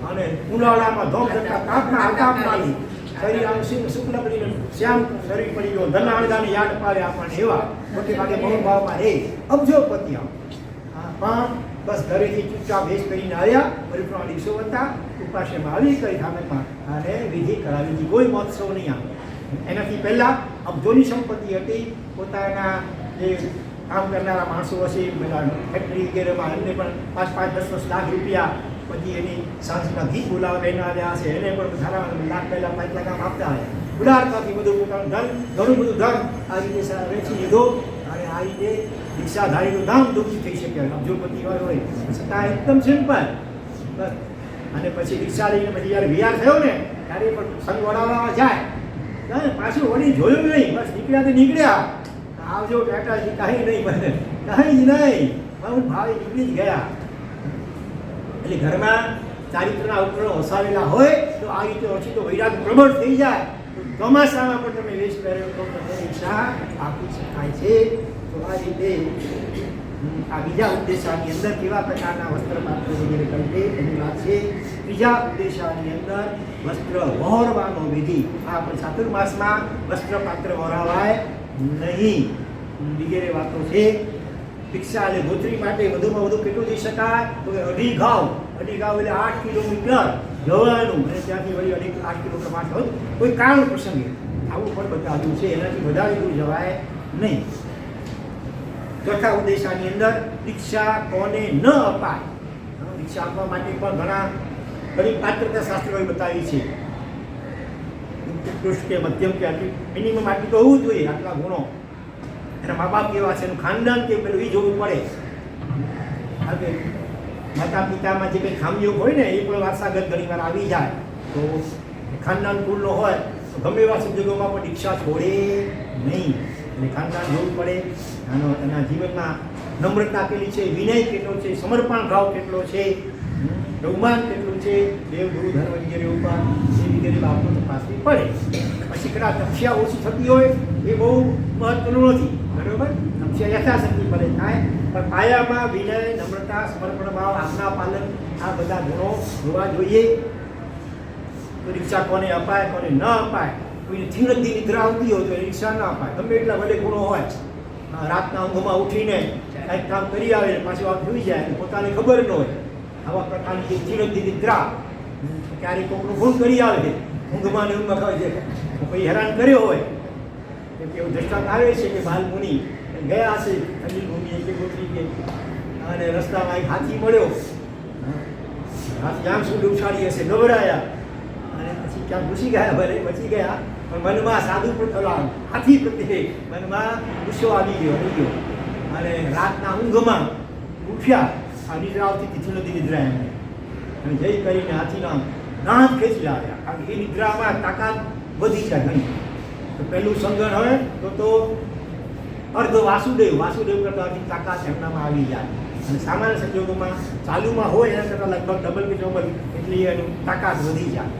અને ઉનાળામાં ધોમ જતા તાપના આતાપમાની શરીર આમ શુક્લ બનીને શ્યામ શરીર પડી ગયો, ધન આણદાને યાદ પાડે આપણને એવા મોટે ભાગે મૌન ભાવમાં રહે અબજોપતિ. પણ બસ ઘરેથી ચૂપચાપ વેશ કરીને આવ્યા, પરિક્રમા દિવસો હતા, ઉપાશ્રયમાં આવી કરી સામેમાં અને વિધિ કરાવી હતી. કોઈ મહોત્સવ નહીં આવે. એનાથી પહેલાં અબજોની સંપત્તિ હતી. પોતાના જે કામ કરનારા માણસો હશે ફેક્ટરી વગેરેમાં એમને પણ 5-10 લાખ રૂપિયા, પછી એની સાંજના ગીત બોલાવીને આવ્યા હશે એને પણ સારા લાખ 2 લાખ 5 લાખ આપતા હોય. ઉદારતાથી બધું પોતાનું ધન, ઘણું બધું ધન આ રીતે વેચી લીધો અને આ રીતે દીક્ષાધારીનું ધામ દુઃખી થઈ શકે. અબજોપતિ હોય છતાં એકદમ સિમ્પલ બસ. અને પછી દીક્ષા લઈને પછી જ્યારે વિહાર થયો ને ત્યારે પણ સંગ વડાવવા જાય, પાછું વળી જોયું નહીં, બસ નીકળ્યા તો નીકળ્યા, આવજો બેટાજી, કાંઈ નહીં બને, કાંઈ જ નહીં, હું ભાવે નીકળી જ ગયા. એટલે ઘરમાં ચારિત્રના ઉપકરણો વસાવેલા હોય તો આ રીતે ઓછી તો વૈરાગ પ્રબળ થઈ જાય. ચોમાસામાં પણ તમે વેશ પહેર્યો તો તમને દીક્ષા આપી શકાય છે. તો આ રીતે આ બીજા ઉદ્દેશાની અંદર કેવા પ્રકારના વસ્ત્ર પાત્ર વગેરે કંઠે એની વાત છે. ત્રીજા ઉદ્દેશાની અંદર વસ્ત્ર વહોરવાનો વિધિ. આ પણ ચાતુર્માસમાં વસ્ત્ર પાત્ર વહોરાવાય નહીં વગેરે વાતો છે. દીક્ષા એટલે ગોત્રી માટે વધુમાં વધુ કેટલું જઈ શકાય તો કે 2.5 ઘાવ. 2.5 ઘાવ એટલે 8 કિલોમીટર જવાનું અને ત્યાંથી વળી 8 કિલોમીટર માટે હોય કોઈ કારણ પ્રસંગે આવું પણ બતાવ્યું છે. એનાથી વધારે દૂર જવાય નહીં. ચોથા ઉદ્દેશાની અંદર દીક્ષા કોને ન અપાય. દીક્ષા આપવા માટે પણ ઘણી પાત્રતા શાસ્ત્રોએ બતાવી છે. ઉત્કૃષ્ટ કે મધ્યમ કે આટલી મિનિમમ આટલી તો હોવું જોઈએ, આટલા ગુણો. એના મા બાપ કેવા છે, એનું ખાનદાન કે પેલું એ જોવું પડે. માતા પિતામાં જે કંઈ ખામીઓ હોય ને એ પણ વારસાગત ઘણી વાર આવી જાય. તો ખાનદાન કુળનો હોય તો ગમે એવા સંજોગોમાં પણ દીક્ષા છોડે નહીં. એટલે ખાનદાન જોવું પડે. એના જીવનમાં નમ્રતા કેટલી છે, વિનય કેટલો છે, સમર્પણ ભાવ કેટલો છે. બહુમાન કેટલું છે, દેવ ગુરુ ધર્મ વગેરે ઉપર એ વગેરે બાબતો તપાસવી પડે. પછી કદાચ તપસ્યા ઓછી થતી હોય એ બહુ મહત્વનું નથી, બરાબર. તપસ્યા યથાશક્તિ પડે થાય, પણ પાયામાં વિનય, નમ્રતા, સમર્પણ ભાવ, આજ્ઞા પાલન આ બધા ગુણો હોવા જોઈએ. પરીક્ષા કોને અપાય કોને ન અપાય, કોઈને ધીરજથી નિદ્રા આવતી હોય તો એ રિક્ષા ના અપાય, ગમે એટલા ભલે ગુણો હોય. રાતના ઊંઘમાં ઉઠીને કંઈક કામ કરી આવે ને પાછું આપ જોઈ જાય પોતાને ખબર ન હોય, આવા પ્રકારની ધીરજથી નિદ્રા ક્યારેક કોઈનું ગુણ કરી આવે ઊંઘમાં ને ઊંઘમાં ખબર છે કોઈ હેરાન કર્યો હોય. કેમ કે એવું દ્રષ્ટાંત આવે છે કે બાલમુનિ ગયા હશે ઠંડી ભૂમિ કે ગોતરી કે, અને રસ્તામાં એક હાથી મળ્યો, હાથી આમ સુધી ઉછાળી હશે, ગભરાયા અને પછી ક્યાં ઘૂસી ગયા, ભલે બચી ગયા, પણ મનમાં સાધુ પણ હાથી પ્રત્યે મનમાં ગુસ્સો આવી ગયો અને રાતના ઊંઘમાં ઉઠ્યા. આ નિદ્રા આવતી તિથિ નિદ્રા એમને, અને જઈ કરીને હાથીના દાંત ખેંચી લાવ્યા, કારણ કે એ નિદ્રામાં તાકાત વધી છે ઘણી. તો પહેલું સંગણ હોય તો અર્ધ વાસુદેવ કરતાં તાકાત એમનામાં આવી જાય, અને સામાન્ય સંજોગોમાં ચાલુમાં હોય એના કરતાં લગભગ ડબલ કે ચોબલ એટલી એની તાકાત વધી જાય.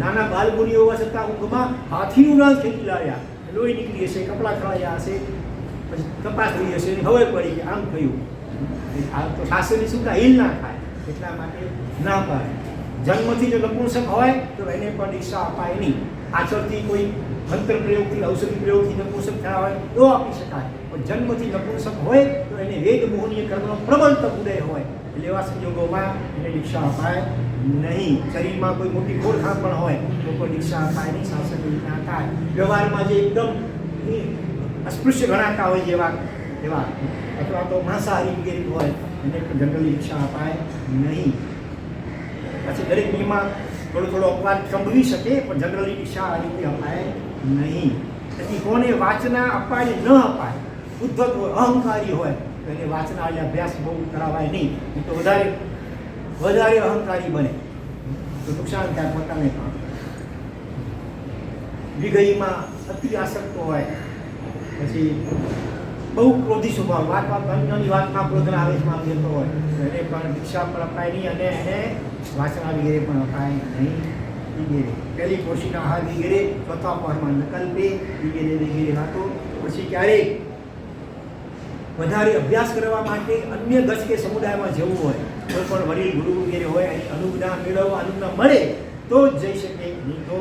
નાના બાલમુનિ હોવા છતાં ઊંઘમાં હાથીનું દાંત ખેંચી લાવ્યા, લોહી નીકળી હશે, કપડાં ખવાયા હશે, પછી તપાસ થઈ હશે, એની ખબર પડી કે આમ થયું. આ તો શાસ્ત્રની શું હિલ ના થાય, એટલા માટે ના પાડે. જન્મથી જો નપુંસક હોય તો એને પણ દીક્ષા અપાય નહીં. પાછળથી કોઈ મંત્ર પ્રયોગથી, ઔષધિ પ્રયોગથી નપુંસક થયા હોય તો આપી શકાય, પણ જન્મથી નપુંસક હોય તો એને વેદ મોહનીય કર્મનો પ્રબળ ઉદય હોય, એટલે એવા સંજોગોમાં એને દીક્ષા અપાય નહીં. શરીરમાં કોઈ મોટી ખોડખાંપ પણ હોય તો કોઈ દીક્ષા અપાય નહીં, શાસ્ત્રની રીતના થાય. વ્યવહારમાં જે એકદમ અસ્પૃશ્ય ગણાતા હોય જેવા એવા, અથવા તો માંસાહારી વગેરે હોય એને પણ જનરલી દીક્ષા અપાય નહીં. પછી દરેક નિયમમાં થોડો અપવાદ સંભવી શકે, પણ જનરલી દીક્ષા આ રીતે અપાય નહીં. પછી કોને વાચના અપાય ન અપાય, ઉદ્ધત હોય, અહંકારી હોય તો એને વાચના એટલે અભ્યાસ બહુ કરાવાય નહીં, તો વધારે અહંકારી બને તો નુકસાન થાય પોતાને પણ. વિગયમાં અતિ આસક્ત હોય, પછી બહુ ક્રોધી સ્વભાવ, નાની વાતમાં ક્રોધના આવેશમાં જતો હોય તો એને પણ દીક્ષા પણ અપાય નહીં, અને એને વાસના વગેરે પણ અપાય નહીં વગેરે. પહેલી પોષીના આહાર વગેરે, ચોથા પહરમાં નકલ્પે વગેરે વાતો. પછી ક્યારેક વધારે અભ્યાસ કરવા માટે અન્ય ગજ કે સમુદાયમાં જવું હોય, કોઈ પણ વડીલ ગુરુ વગેરે હોય, અહીં અનુજ્ઞા મેળવવા, અનુજ્ઞા મળે તો જ જઈ શકે, નહીં તો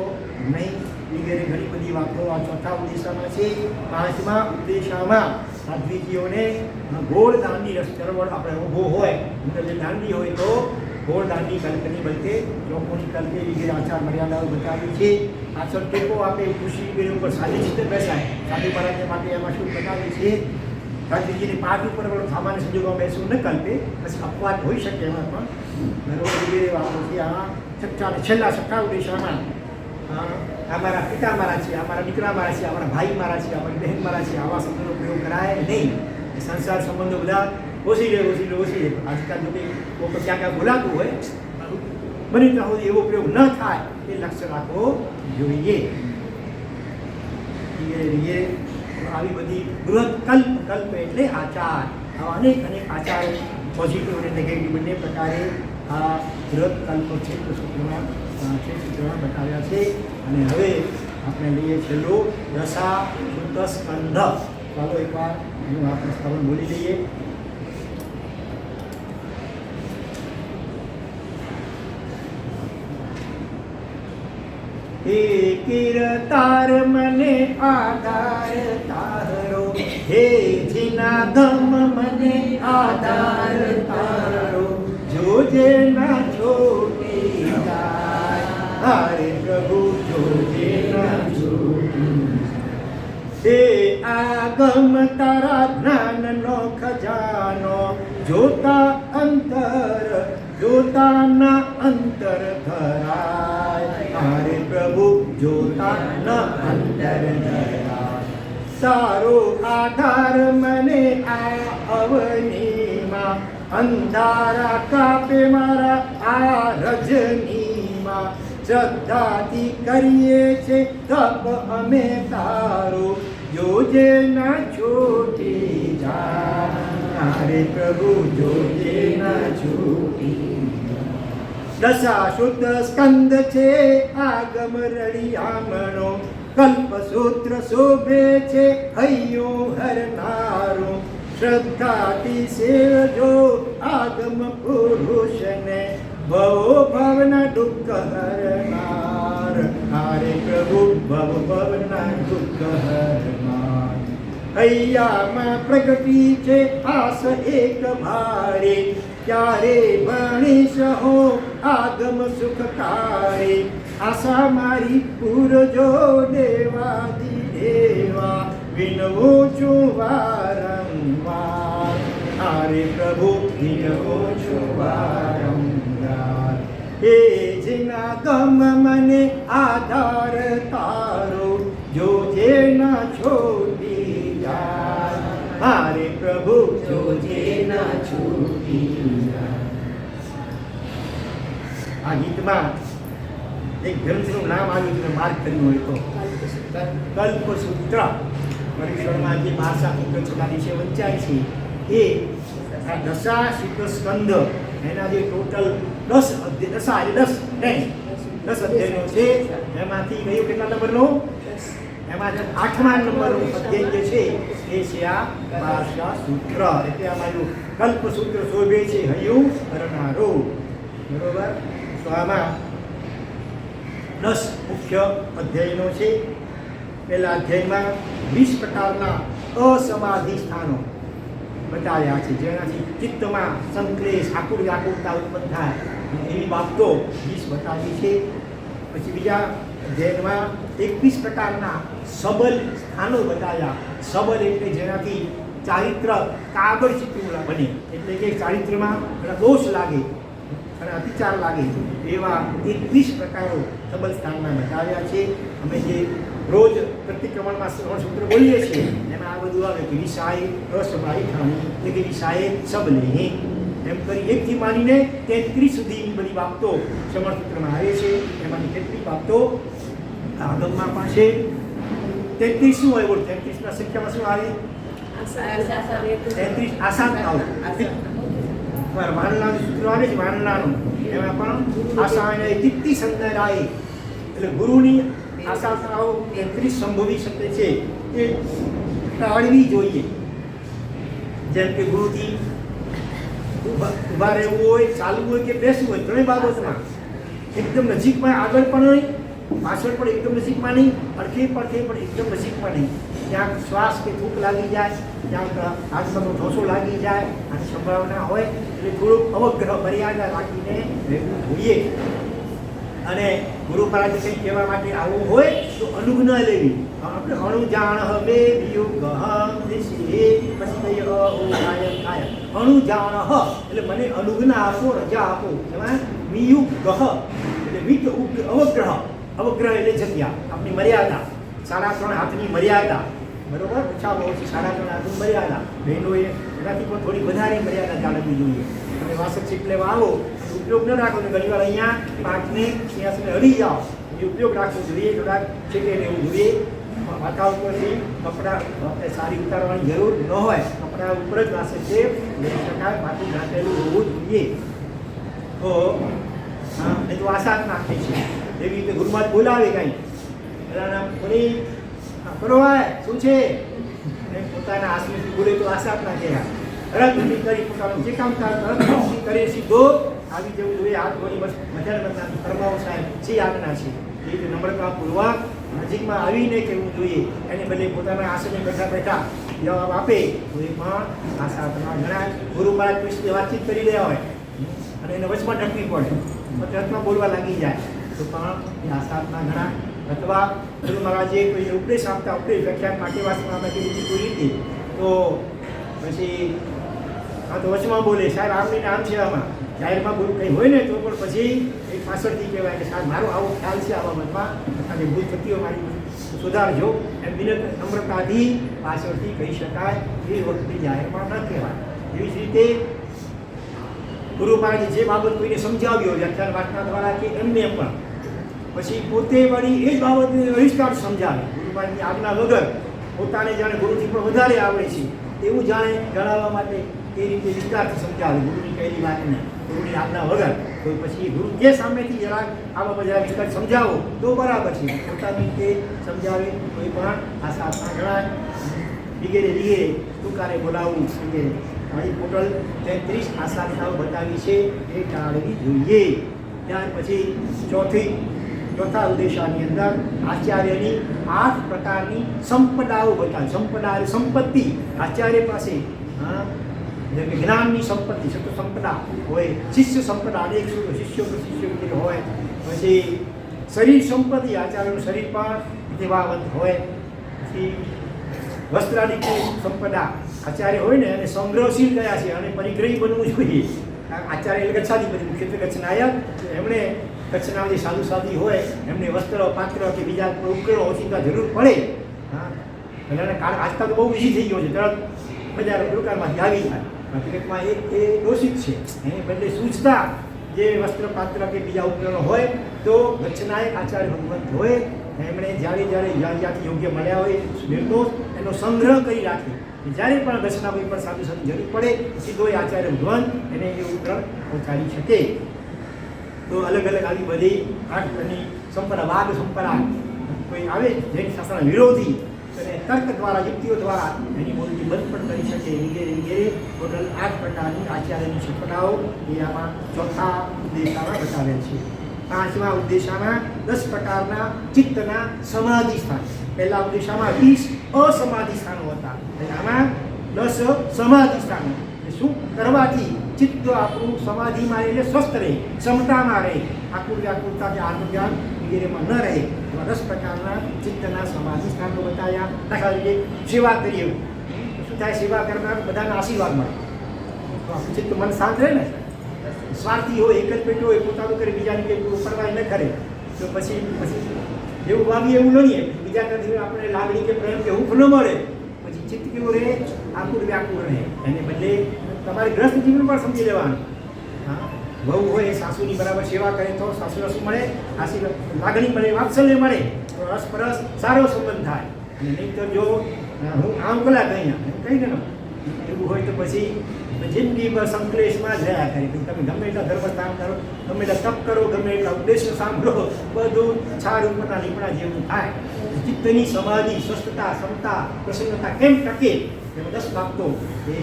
નહીં વગેરે ઘણી બધી વાતો આ ચોથા ઉદ્દેશામાં છે. પાંચમા ઉદ્દેશામાં સાધ્વીજીઓને ગોળ દાનની ચળવળ આપણે ઊભો હોય, જે દાંડી હોય તો ગોળ દાનની કલ્પની બલકે લોકોની કલ્પે વગેરે આચાર મર્યાદાઓ બતાવી છે. પાછળ ટેકો આપે ખુશી વગેરે ઉપર સાદી રીતે બેસાય, સાધુ મહારાજ માટે એમાં શું બતાવે છે. ગાંધીજીની પાઠ ઉપર પણ સામાન્ય સંજોગોમાં બેસવું ન કલ્પે, પછી અપવાદ હોઈ શકે એમાં પણ બરોબર વગેરે વાતો છે. આ છેલ્લા ઉદ્દેશામાં અમારા પિતા મારા છે, અમારા દીકરા મારા છે, અમારા ભાઈ મારા છે, અમારી બહેન મારા છે, આવા શબ્દનો પ્રયોગ કરાય નહીં. સંસાર સંબંધો બધા ઓછી લે. આજકાલ જો કંઈ ક્યાં બોલાતું હોય, બની ત્યાં સુધી એવો પ્રયોગ ન થાય એ લક્ષ્ય રાખવો જોઈએ. આવી બધી બૃહદ કલ્પ એટલે આચાર, આવા અનેક આચારો પોઝિટિવ અને નેગેટિવ બંને પ્રકારે આ બૃહદ કલ્પ સૂત્રમાં બતાવ્યા છે. અને હવે આપણે લઈએ છેલ્લો દશા શુદ્ધ સ્કંધ. ચાલો એકવાર એનું આપણે સ્તવન બોલી લઈએ. હે કિરતાર મને આધાર તારો, હે જીનાગમ મને આધાર તારો, જોજે ના છોટી જાય, હરે પ્રભુ જોજે ના છોટી. હે આગમ તારા જ્ઞાનનો ખજાનો, જોતાના અંતર ધરાય, હરે પ્રભુ જોતાના અંતર ધરાય. સારો આધાર મને આ અવનીમાં, અંધારા કાપે મારા આ રજનીમાં, શ્રદ્ધાથી કરીએ છે તપ અમે તારો, જોજે ના છૂટી જાય, હરે પ્રભુ જોજે ના છૂટી જાય. દશા શુદ્ધ સ્કંદ છે આગમ રળિયામણો, કલ્પસૂત્ર શોભે છે હૈયો હરનારો, શ્રદ્ધાથી સેવજો આગમ પુરુષને, ભવો ભવના દુઃખ હરનાર. હારે પ્રભુ ભવ ભવના દુઃખ હરનાર. હૈયામાં પ્રગટી છે આસ એક ભારે, ક્યારે ભણીશ હો આગમ સુખકારે, આશા મારી પૂરજો દેવાદી દેવા, વિનવું છું વારંવાર. હારે પ્રભુ વિનવું છું વારંવાર. હે જેના ગમ મને આધાર તારો, જો જેના છોડી જાય. હારે પ્રભુ જો જેના છોડી જાય. આ ગીતમાં એક ગ્રંથનું નામ આવ્યું છે, માર્ક કર્યું હોય તો કલ્પસૂત્ર. પરીક્ષણમાં જે 12 સૂત્ર છોડાની છે વંચાય છે એ આ દશા શુદ્ધ સ્કંદ, એના જે ટોટલ 10 અધ્યાય, દશા એટલે 10 અધ્યાયનો છે. એમાંથી કયું કેટલા નંબરનો? એમાં 8મા નંબરનો અધ્યાય જે છે એ છે આ ભાષા સૂત્ર. એટલે આમાં કલ્પસૂત્ર શોભે છે હૈયું હરનારો. બરોબર. તો આમાં 10 મુખ્ય અધ્યાયનો છે. પહેલા અધ્યાયમાં 20 પ્રકારના અસમાધિ સ્થાનો બતાવ્યા છે, જેનાથી ચિત્તમાં સંક્લેશ, આકુરતા ઉત્પન્ન થાય એવી બાબતો 20 બતાવી છે. પછી બીજા અધ્યાયમાં 21 પ્રકારના સબલ સ્થાનો બતાવ્યા. સબલ એટલે જેનાથી ચારિત્ર કાગળ ચિત્રું બને, એટલે કે ચારિત્રમાં દોષ લાગે અને અતિચાર લાગે એવા 21 પ્રકારો સબલ સ્થાનમાં બતાવ્યા છે. અમે જે રોજ પ્રતિક્રમણમાં સૂત્ર બોલીએ છીએ એમાં આ બધું આવે કે વિષાય અસભાઈ ખાણી, એટલે કે વિષાય સબલે, એમ કરી 1 થી માંડીને 33 સુધીની બધી બાબતો સમર્થ સૂત્રમાં આવે છે. એમાંની કેટલીક બાબતો આગમમાં પણ છે. 33 શું હોય? 33ના સંખ્યામાં શું આવે? 33 આસાન વાનલાનું સૂત્ર આવે છે, વાનલાનું. એમાં પણ આશા અને ચિત્તી સંદરાય, એટલે ગુરુની આશાઓ 33 સંભવી શકે છે એ ટાળવી જોઈએ. જેમ કે ગુરુથી ઊભા રહેવું હોય, ચાલવું હોય કે બેસવું હોય, ત્રણેય બાબતમાં એકદમ નજીકમાં, આગળ પણ નહીં, પાછળ પણ એકદમ નજીકમાં નહીં, અડખે પડખે પણ એકદમ નજીકમાં નહીં. ક્યાંક શ્વાસ કે થૂક લાગી જાય, ક્યાંક હાથમાં ઢોસો લાગી જાય, આની સંભાવના હોય એટલે થોડુંક અવગ્રહ મર્યાદા રાખીને રહેવું જોઈએ. અને ગુરુ મહારાજ કંઈ કહેવા માટે આવવું હોય તો અનુજ્ઞ લેવી. આપણે અણુજાણ હવે વિયુગ પછી અણુજાણ એટલે મને અનુજ્ઞા આપો, રજા આપો. એમાં વિયુગ એટલે વિક અવગ્રહ, અવગ્રહ એટલે જગ્યા, આપણી મર્યાદા, 3.5 હાથની મર્યાદા. બરોબર. ઓછામાં ઓછી 3.5 હાથની મર્યાદા. બહેનોએ એનાથી પણ થોડી વધારે મર્યાદા જાળવવી જોઈએ. અને વાસક શીખ લેવા આવો, ઉપયોગ ન રાખો તો ઘણી વાર અહીંયા પાંચને સિંહાસને હળી જાઓ, એ ઉપયોગ રાખવો જોઈએ. થોડાક છેકે રહેવું જોઈએ. માથા ઉપરથી કપડાં સારી ઉતારવાની જરૂર ન હોય, કપડાં ઉપર જ વાસક છે લઈ શકાય, માથું ઢાંકેલું હોવું જોઈએ. તો એ તો આશા જ નાખે છે. એવી રીતે ગુરુમાં બોલાવે કાંઈ એના કોની કરો શું છે પોતાના આસનથી બોલે તો આશા જ નાખે. તરત નથી કરી પોતાનું જે કામ તરત કરી સીધો આવી જવું જોઈએ. હાથ જોડી બસ મજા કર્માઓ સાહેબ જે આજ્ઞા છે એ રીતે નમ્રતાપૂર્વક નજીકમાં આવીને કહેવું જોઈએ. એને બદલે પોતાના આસને બેઠા બેઠા જવાબ આપે તો એ પણ આશા તમારા ઘણા ગુરુ મહારાજ વિશે વાતચીત કરી રહ્યા હોય અને એને વચમાં ડટવી પડે, વચમાં બોલવા લાગી જાય તો પણ એ આશાના ઘણા. અથવા ગુરુ મહારાજે કોઈ ઉપદેશ આપતા, ઉપદેશ વ્યાખ્યાન માટે વાસમાં કીધું કોઈ રીતે તો પછી હા તો વચમાં બોલે સાહેબ આમની નામ છે, આમાં જાહેરમાં બોલું કંઈ હોય ને તો પણ પછી એક પાછળથી કહેવાય કે સાહેબ મારો આવો ખ્યાલ છે આ બાબતમાં, અને ભૂલ થતી હોય મારી સુધારજો, એમ વિનમ્ર નમ્રતાથી પાછળથી કહી શકાય. એ વખતે જાહેરમાં ન કહેવાય. એવી જ રીતે ગુરુ મહારાજે જે બાબત કોઈને સમજાવી હોય વ્યાખ્યાન વાર્તા દ્વારા કે એમને એમ પણ પછી પોતે વળી એ જ બાબતને વિસ્તાર સમજાવે. ગુરુ મહારાજની આજ્ઞા વગર પોતાને જાણે ગુરુથી પણ વધારે આવડે છે એવું જાણે જણાવવા માટે એ રીતે વિસ્તારથી સમજાવે ગુરુની કહેલી વાતને. તો ગુરુની આજ્ઞા વગર. તો પછી ગુરુ કે સામેથી જરાક આ બાબત જરાક વિસ્તાર સમજાવો તો બરાબર છે. પોતાની રીતે સમજાવે કોઈ પણ આ શાસ્ત્રના ઘણા વગેરે વગેરે તુકારે બોલાવવું વગેરે. અહીં ટોટલ 33 આસાધનાઓ બતાવી છે, એ ટાળવી જોઈએ. ત્યાર પછી ચોથા ઉદ્દેશાની અંદર આચાર્યની 8 પ્રકારની સંપદાઓ બતાવી. સંપદા એટલે સંપત્તિ આચાર્ય પાસે, જેમ કે જ્ઞાનની સંપત્તિ સતો સંપદા હોય, શિષ્ય સંપદા અનેક શિષ્યો હોય, પછી શરીર સંપત્તિ આચાર્યનું શરીર પણ સેવાવંત હોય, પછી વસ્ત્રાદિક સંપદા આચાર્ય હોય ને અને સંગ્રહશીલ કયા છે અને પરિગ્રહી બનવું જોઈએ. આચાર્ય એટલે ગચ્છાધિપતિ, મુખ્યત્વે કચ્છનાયક. એમણે કચ્છના જે સાધુ સાધી હોય એમને વસ્ત્ર પાત્ર કે બીજા ઉપકરણો ઓછીતા જરૂર પડે. હા, પહેલાંના કાળ આજકાલ તો બહુ ઇઝી થઈ ગયો છે, તરત બજાર દુકાનમાંથી આવી જાય. હકીકતમાં એ દોષિત છે. એને બદલે સૂચતા જે વસ્ત્ર પાત્ર કે બીજા ઉપકરણો હોય તો ગચ્છનાયક આચાર્ય ભગવંત હોય, એમણે જ્યાંથી યોગ્ય મળ્યા હોય નિર્દોષ એનો સંગ્રહ કરી રાખે. જ્યારે પણ દર્શના કોઈ પણ સાધુ સાધુ જરૂર પડે સીધો એ આચાર્ય ભગવાન એને એ ઉપકરણ પહોંચાડી શકે. તો અલગ અલગ આવી બધી આઠની સંપદા, વાદ સંપદા કોઈ આવે જૈન શાસ્ત્રના વિરોધી અને તર્ક દ્વારા યુક્તિઓ દ્વારા એની બોલતી બંધ પણ કરી શકે વગેરે વગેરે. ટોટલ 8 પ્રકારની આચાર્યની સંપદાઓ એ આમાં ચોથા ઉદ્દેશામાં બતાવેલ છે. પાંચમા ઉદ્દેશામાં 10 પ્રકારના ચિત્તના સમાધિ સ્થાન. પહેલા ઉદ્દેશામાં 20 અસમાધિ સ્થાનો હતા, આમાં 10 સમાધિ સ્થાનો. શું કરવાથી ચિત્ત આપણું સમાધિમાં એટલે સ્વસ્થ રહે, ક્ષમતામાં રહે, આકુરતા કે આત્મજ્ઞાન વગેરેમાં ન રહે. એવા 10 પ્રકારના ચિત્તના સમાધિ સ્થાનો બતાવ્યા. દાખલા તરીકે સેવા કરીએ, શું થાય? સેવા કરનાર બધાના આશીર્વાદ મળે તો આપણું ચિત્ત મન શાંત રહે ને. સ્વાર્થી હોય, એક જ પેટો હોય, પોતાનું કરે, બીજાની કંઈ પરવાહ ન કરે તો પછી એવું વાવીએ એવું લઈએ, બીજા નથી આપણે લાગણી કે પ્રેમ કે હૂંફ ન મળે, પછી ચિત્ત કેવું રહે? આકુર વ્યાકુર રહે. એને બદલે તમારે ગ્રસ્ત જીવન પણ સમજી લેવાનું. હા, વહુ હોય એ સાસુની બરાબર સેવા કરે તો સાસુને શું મળે? આશીર્વાદ, લાગણી મળે, વાત્સલ્ય મળે, તો રસપરસ સારો સંબંધ થાય. અને નહીં તો જો હું આમ કલાક અહીંયા કહી ને એવું હોય તો પછી જિંદગી પર સંકલેશમાં જ રહ્યા કરે. તમે ગમે એટલા ધર્મસ્થાન કરો, ગમે એટલા તપ કરો, ગમે એટલા ઉપદેશો સાંભળો, બધું છાર ઉપરના લીપડા જેવું થાય. ચિત્તની સમાધિ, સ્વસ્થતા, ક્ષમતા, પ્રસન્નતા કેમ ટકે એ 10 બાબતો એ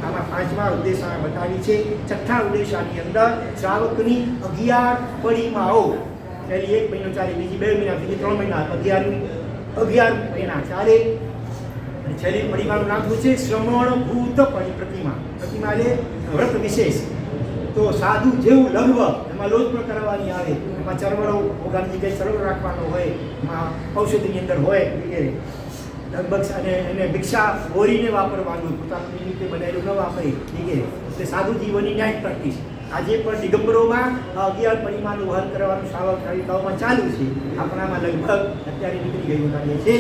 આમાં પાંચમા ઉદ્દેશામાં બતાવી છે. છઠ્ઠા ઉદ્દેશાની અંદર શ્રાવકની 11 પરિમાઓ, પહેલી 1 મહિનો ચાલે, બીજી 2 મહિના, બીજી 3 મહિના, 11 મહિના ચાલે. અને છેલ્લી પરિમાનું નામ શું છે? શ્રમણભૂત પ્રતિમા. પ્રતિમા એટલે વ્રત વિશેષ. તો સાધુ જેવું લઘવ, એમાં લોજ પણ કરવાની આવે, એમાં ચરવડો ઓગાની જગ્યાએ ચરવડો રાખવાનો હોય, એમાં ઔષધિની અંદર હોય વગેરે. લગભગ અને એને ભિક્ષા બોરીને વાપરવાનું, પોતાનું નિમિત્તે બનાવેલું ન વાપરે વગેરે. એટલે સાધુ જીવનની ન્યાય પ્રેક્ટિસ આજે પણ દિગંબરોમાં 11 પરિમાનું વહન કરવાનું શ્રાવક કાલિકાઓમાં ચાલુ છે. આપણામાં લગભગ અત્યારે નીકળી ગયું લાગે છે.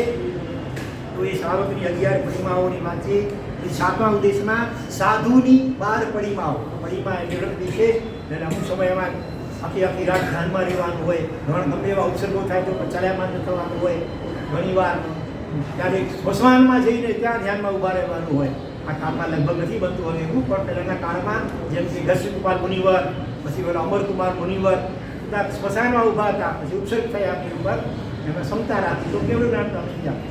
તો એ શ્રાવકની 11 પરિમાઓની વાત છે. સાતમા ઉદ્દેશમાં સાધુની 12 પરિમાઓ. પરિમા એટલે વ્રત વિશેષ, અને અમુક સમયમાં આખી રાત ધ્યાનમાં રહેવાનું હોય, ગમે એવા ઉપસર્ગો થાય તો ચાલ્યામાં ન થવાનું હોય, ઘણીવાર ક્યારેક સ્મશાનમાં જઈને ત્યાં ધ્યાનમાં ઊભા રહેવાનું હોય. આ કાળમાં લગભગ નથી બનતું હવે એવું, પણ પહેલાંના કાળમાં જેમ કે ઘસ્યકુમાર મુનિવર, પછી પેલા અમરકુમાર મુનિવર બધા સ્મશાનમાં ઊભા હતા, પછી ઉપસર્ગ થયા આપણી ઉપર, એમાં ક્ષમતા રાખી તો કેવડું જ્ઞાન પ્રાપ્ત થઈ જાય.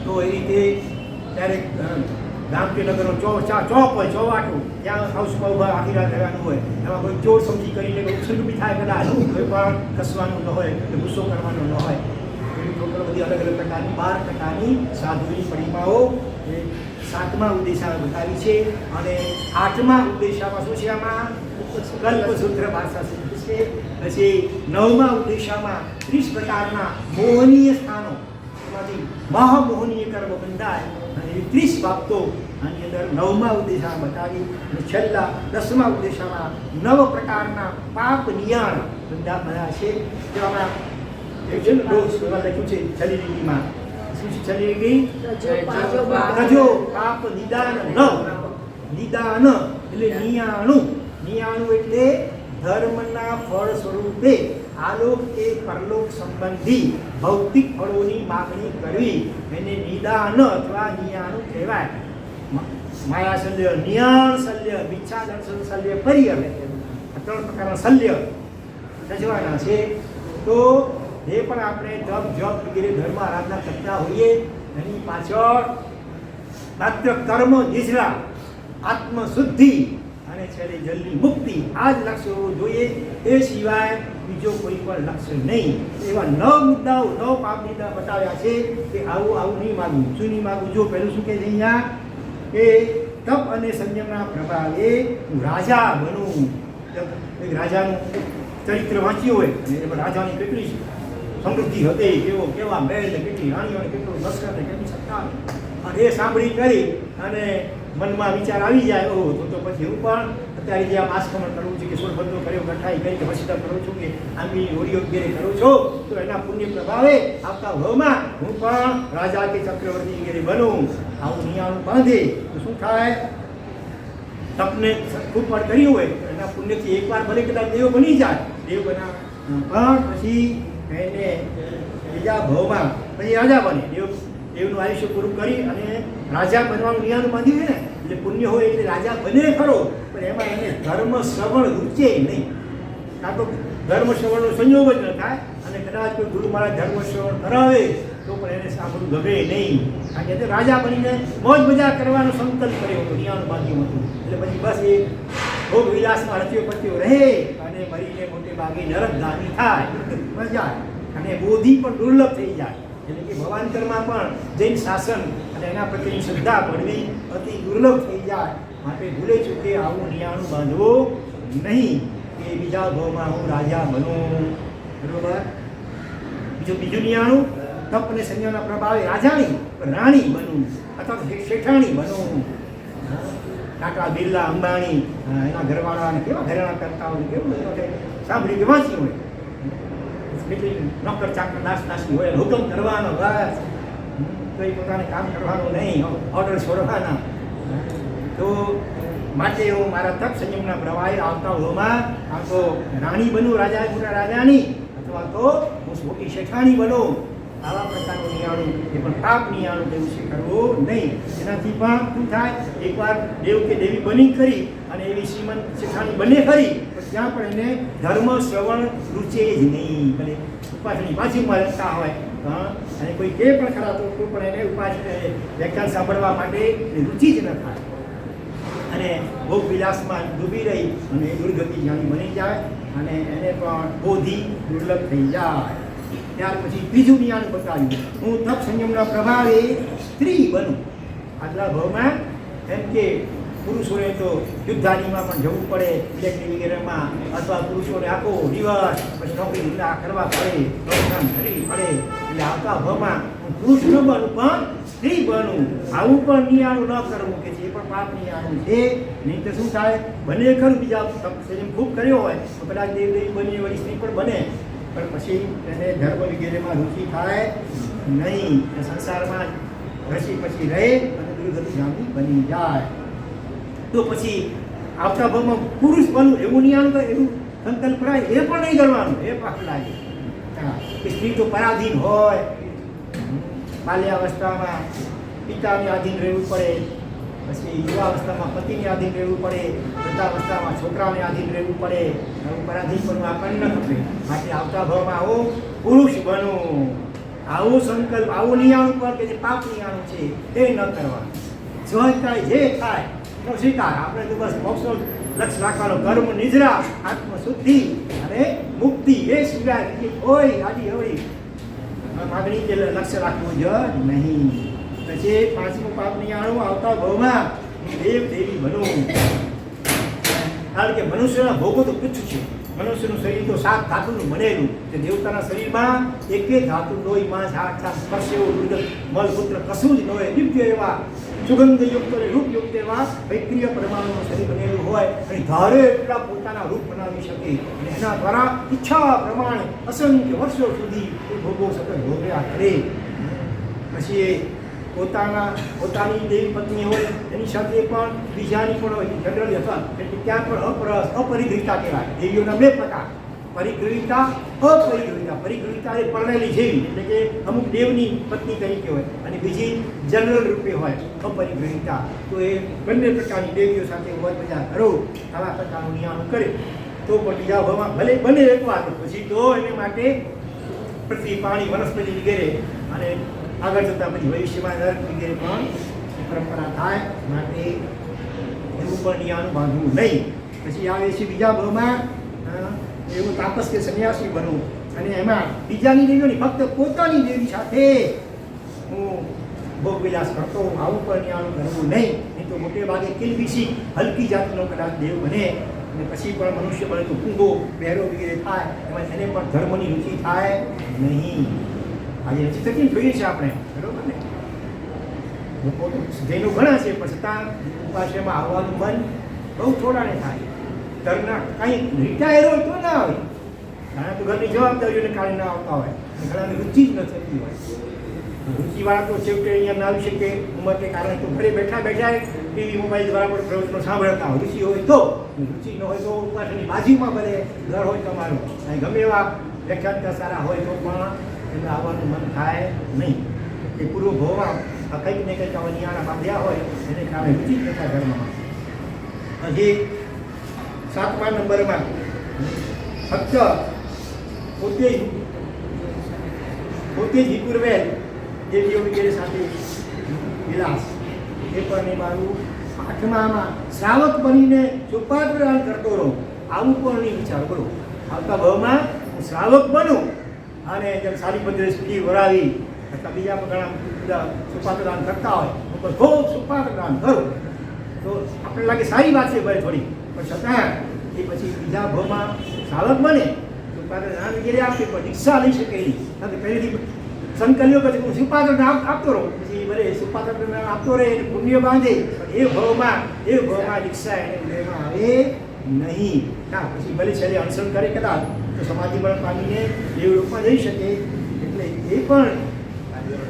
તો એ રીતે ક્યારેક ગામ કે નગરનો ચોક હોય, ચોવાટું, ત્યાં હાઉસમાં ઊભા આખી રાત રહેવાનું હોય, એમાં કોઈ ચોર સમજી કરીને ઉપસર્ગ બી થાય કદાચ, કોઈ પણ કસવાનું ન હોય, કે ગુસ્સો કરવાનો ન હોય. એવી ટોટલ બધી અલગ અલગ પ્રકારની 12 પ્રકારની સાધુની પરિમાઓ એ સાતમા ઉદ્દેશામાં બતાવી છે. અને આઠમા ઉદ્દેશામાં શું છે? આમાં કલ્પસૂત્ર ભાષા સૂત્ર છે. પછી 9મા ઉદ્દેશામાં 30 પ્રકારના મોહનીય સ્થાનો, એમાંથી મહામોહનીય કર્મ બંધાય અને એવી 30 બાબતો આની અંદર 9મા ઉદ્દેશામાં બતાવી. અને છેલ્લા 10મા ઉદ્દેશામાં 9 પ્રકારના પાપ નિયાણ બધા છે. જેમાં લખ્યું છે છેલ્લી લીટીમાં, શું છે છેલ્લી લીટી? રજો પાપ નિદાન ન. નિદાન એટલે નિયાણું. નિયાણું એટલે ધર્મના ફળ સ્વરૂપે આલોક કે પરલોક સંબંધી ભૌતિક ફળોની માગણી કરવી, એને નિદાન અથવા નિયાણું કહેવાય. માયા શલ્ય, નિયાણ શલ્ય, મિચ્છા દર્શન શલ્ય, પરિયમ. આ 3 પ્રકારના શલ્ય રચવાના છે. તો જે પણ આપણે તપ જપ વગેરે ધર્મ આરાધના કરતા હોઈએ એની પાછળ માત્ર કર્મ નિજરા, આત્મશુદ્ધિ અને છેલ્લે જલ્દી મુક્તિ આ જ લક્ષ્ય હોવું જોઈએ. એ સિવાય બીજો કોઈ પણ લક્ષ્ય નહીં. એવા 9 મુદ્દાઓ 9 પાપનિંદા બતાવ્યા છે કે આવું આવું નહીં માગવું. શું નહીં માગવું? જો પહેલું શું કહે છે અહીંયા કે તપ અને સંયમના પ્રભાવે હું રાજા બનું. એક રાજાનું ચરિત્ર વાંચ્યું હોય અને એમાં રાજાની કેટલી સમૃદ્ધિ હતી, કેવા મહેલ, કેટલી રાણીઓ, કેટલું લશ્કર, કેટલી સત્તા, અને એ સાંભળી કરી અને મનમાં વિચાર આવી જાય, ઓહ તો પછી હું પણ અત્યારે જે આ માસકમણ કરું છું કે સોળબંધો કર્યો, ગઠાઈ કરી કે વસીતા કરું છું કે આંબી હોળીઓ વગેરે કરું છું, તો એના પુણ્ય પ્રભાવે આવતા ભાવમાં હું પણ રાજા કે ચક્રવર્તી વગેરે બનું. આવું નિયાણું બાંધે તો શું થાય? તપને ખૂબ પણ કર્યું હોય એના પુણ્યથી એકવાર ભલે કદાચ દેવ બની જાય, દેવ બના પણ પછી એને બીજા ભાવમાં પછી રાજા બને. દેવનું આયુષ્ય પૂરું કરી અને રાજા બનવાનું નિયાણું બાંધ્યું છે ને, એટલે પુણ્ય હોય એટલે રાજા બને ખરો, પણ એમાં એને ધર્મ શ્રવણ રૂચે નહીં. કાં તો ધર્મ શ્રવણનો સંયોગ જ ન થાય અને કદાચ કોઈ ગુરુ મહારાજ ધર્મ શ્રવણ કરાવે તો પણ એને સાંભળવું ગમે નહીં. કારણ કે રાજા બનીને મોજ મજા કરવાનો સંકલ્પ કર્યો હતો, નિયાણું બાંધ્યું હતું. એટલે પછી બસ એ ભોગ વિલાસમાં રચ્યો પચ્યો રહે અને મરીને મોટે ભાગે નરકગામી થાય, મજા અને બોધિ પણ દુર્લભ થઈ જાય. એટલે કે ભવાંતરમાં પણ જૈન શાસન અને એના પ્રત્યેની શ્રદ્ધા પડવી અતિ દુર્લભ થઈ જાય. માટે ભૂલે ચૂકે આવું નિયાણું બાંધવું નહીં કે બીજા ભાવમાં હું રાજા બનું. બરોબર? બીજું નિયાણું તપ અને સંયમના પ્રભાવે રાજાની રાણી બનું અથવા તો શેઠાણી બનું. ટાટા, બિરલા, અંબાણી એના ઘરવાળાને કેવા ઘરેણા કરતા હોય, કેવું સાંભળી કે વાંચી હોય, કેટલી નોકર ચાકર દાસની હોય, હુકમ કરવાનો બસ, કોઈ પોતાને કામ કરવાનું નહીં, ઓર્ડર છોડવાના. તો માટે હું મારા તપ સંયમના પ્રવાહે આવતા હોમાં કાં તો રાણી બનું, રાજા મોટા રાજાની, અથવા તો હું મોટી શેઠાણી બનું. આવા પ્રકારનું નિયાણું એ પણ પાપ નિયાણું દેવું છે કરવું નહીં. એનાથી પણ શું થાય? એકવાર દેવ કે દેવી બની કરી અને એવી શ્રીમંત શેઠાણી બને ખરી, પણ ત્યાં પણ એને ધર્મ શ્રવણ રૂચે જ નહીં. ભલે ઉપાસની બાજુમાં રહેતા હોય અને કોઈ કે પણ ખરા તો પણ એને ઉપાસ વ્યાખ્યાન સાંભળવા માટે રૂચિ જ ન થાય અને ભોગ વિલાસમાં ડૂબી રહી અને દુર્ગતિ જાણી બની જાય અને એને પણ બોધી દુર્લભ થઈ જાય. ત્યાર પછી ત્રીજું નિયાણું બતાવ્યું, હું તપ સંયમના પ્રભાવે સ્ત્રી બનું. આગલા ભાવમાં એમ કે પુરુષોને તો યુદ્ધાનીમાં પણ જવું પડે, ઇલેક્ટ્રિક વગેરેમાં, અથવા પુરુષોને આખો દિવસ પછી નોકરી ધંધા કરવા પડે, પ્રોત્સાહન કરવી પડે. એટલે આવતા ભાવમાં હું પુરુષ ન બનું પણ સ્ત્રી બનું. આવું પણ નિયાણું ન કરવું કે જે પણ પાપ નિયાણું છે. નહીં તો શું થાય? બને ખરું બીજા તપ સંયમ ખૂબ કર્યો હોય તો કદાચ દેવદેવી બની વળી સ્ત્રી પણ બને, પણ પછી એને ધર્મ વગેરેમાં રુચિ થાય નહીં, સંસારમાં રસી પછી રહે અને દુર્ગતિગામી બની જાય. તો પછી આવતા ભાવમાં પુરુષ બનવું એવું નિયાણું એવું સંકલ્પ કરાય એ પણ નહીં કરવાનું, એ પાપ લાગે. સ્ત્રી તો પરાધીન હોય, બાલ્યાવસ્થામાં પિતાને આધીન રહેવું પડે, પછી યુવાવસ્થામાં પતિને આધીન રહેવું પડે, વૃદ્ધાવસ્થામાં છોકરાઓને આધીન રહેવું પડે. આવું પરાધીન પણ આપણને ન ખપે. માટે આવતા ભાવમાં આવો પુરુષ બનું. આવો સંકલ્પ, આવું નિયાણું પર કે જે પાપ નિયાણું છે એ ન કરવાનું. જો થાય જે થાય એનો સ્વીકાર. આપણે તો બસ મોક્ષનો લક્ષ્ય રાખવાનો, કર્મ નિજરા, આત્મશુદ્ધિ અને મુક્તિ. એ સિવાય કોઈ આડી અવળી માગણી કે લક્ષ્ય રાખવું જ નહીં. પછી પાંચમું પાપ નિયાણું આવતા ભાવમાં દેવ દેવી બનું. કારણ કે મનુષ્યના ભોગો તો તુચ્છ છે. મનુષ્યનું શરીર તો 7 ધાતુનું બનેલું છે. દેવતાના શરીરમાં એકે ધાતુ લોહી, માંસ, હાડ, છાસ, સ્પર્શ એવો દુર્ગંધ, મલમૂત્ર કશું જ ન હોય. દિવ્ય એવા સુગંધયુક્ત અને રૂપયુક્ત એવા વૈક્રિય પરમાણુનું શરીર બનેલું હોય અને ધારે એટલા પોતાના રૂપ બનાવી શકે અને એના દ્વારા ઈચ્છા પ્રમાણે અસંખ્ય વર્ષો સુધી એ ભોગો સતત ભોગવ્યા કરે. પછી એ પોતાની દેવી પત્ની હોય એની સાથે પણ બીજાની પણ હોય, જનરલી અથવા એટલે ત્યાં પણ અપરિગ્રહિતા કહેવાય. દેવીઓના 2 પ્રકાર, પરિગ્રહિતા, અપરિગ્રહિતા. પરિગ્રહિતા એ પરણેલી જેવી, એટલે કે અમુક દેવની પત્ની તરીકે હોય, અને બીજી જનરલ રૂપે હોય અપરિગ્રહિતા. તો એ બંને પ્રકારની દેવીઓ સાથે હોય મજા કરો, આવા પ્રકારનું નિયાણું કરે. તો પણ બીજા ભાવમાં ભલે બને એકવાર પછી તો એને માટે પૃથ્વી પાણી વનસ્પતિ વગેરે અને આગળ જતાં પછી ભવિષ્યમાં નરક વગેરે પણ પરંપરા થાય માટે એવું પણ નિયાનું બાંધવું નહીં. પછી આવે છે બીજા ભાવમાં એવું તાપસ કે સંન્યાસી બનવું અને એમાં બીજાની દેવીઓની ફક્ત પોતાની દેવી સાથે હું ભોગ વિલાસ કરતો હોઉં, આવું પણ નિયાનું કરવું નહીં. નહીં તો મોટે ભાગે કિલબિશી હલકી જાતનો કદાચ દેવ બને અને પછી પણ મનુષ્ય બને તો કુંગો બહેરો વગેરે થાય, એમાં એને પણ ધર્મની રુચિ થાય નહીં. આજે રુચિ થતી જોઈએ છે આપણે, બરોબર ને? લોકો તો જૈનો ઘણા છે પણ છતાં ઉપાશ્રયમાં આવવાનું મન બહુ થોડાને થાય. ઘરના કંઈ રિટાયર હોય તો ના આવે, ઘણા તો ઘરની જવાબદારીઓને કારણે ના આવતા હોય, ઘણાની રુચિ જ ન થતી હોય. રુચિવાળા તો છેવટે અહીંયા ના આવી શકે ઉંમરને કારણે તો ઘરે બેઠા બેઠા ટીવી મોબાઈલ દ્વારા પણ પ્રવચનો સાંભળતા હોય. રુચિ હોય તો, રુચિ ન હોય તો ઉપાસની બાજુમાં ભલે ઘર હોય તમારું, અને ગમે એવા વ્યાખ્યાન સારા હોય તો પણ એમને આવવાનું મન થાય નહીં. એ પૂર્વ ભાવમાં કંઈક ને કંઈક આવા નિયાણા બાંધ્યા હોય એને કારણે રુચિ થતા ધર્મમાં. હજી 7મા નંબરમાં ફક્ત પોતે જ વિપુરવેલ દેવીઓ વગેરે સાથે વિલાસ, એ પણ એ મારું 8મામાં શ્રાવક બનીને ચોપાત્રદાન કરતો રહો, આવું પણ નહીં વિચાર કરો. આવતા ભાવમાં હું શ્રાવક બનું અને જેમ સારી પદ્ધતિ સુધી વરાવી અથવા બીજા ઘણા બધા સુપાત્રદાન કરતા હોય હું પણ ખૂબ સુપાત્રદાન કરું તો આપણે લાગે સારી વાત છે ભાઈ થોડી, પણ છતાં એ પછી બીજા ભાવમાં શ્રાવક બને સુપાત્રદાન વગેરે આપે પણ દીક્ષા લઈ શકે નહીં. કારણ કે પહેલેથી સંકલ્યો પછી હું સુપાત્રદાન આપતો રહું, પછી ભલે સુપાત્રદાન આપતો રહે એને પુણ્ય બાંધે પણ એ ભાવમાં દીક્ષા એને લેવામાં આવે નહીં. ના પછી ભલે છેલ્લે અનશન કરે કદાચ તો સમાધિ બળ પામીને દેવરૂપમાં જઈ શકે. એટલે એ પણ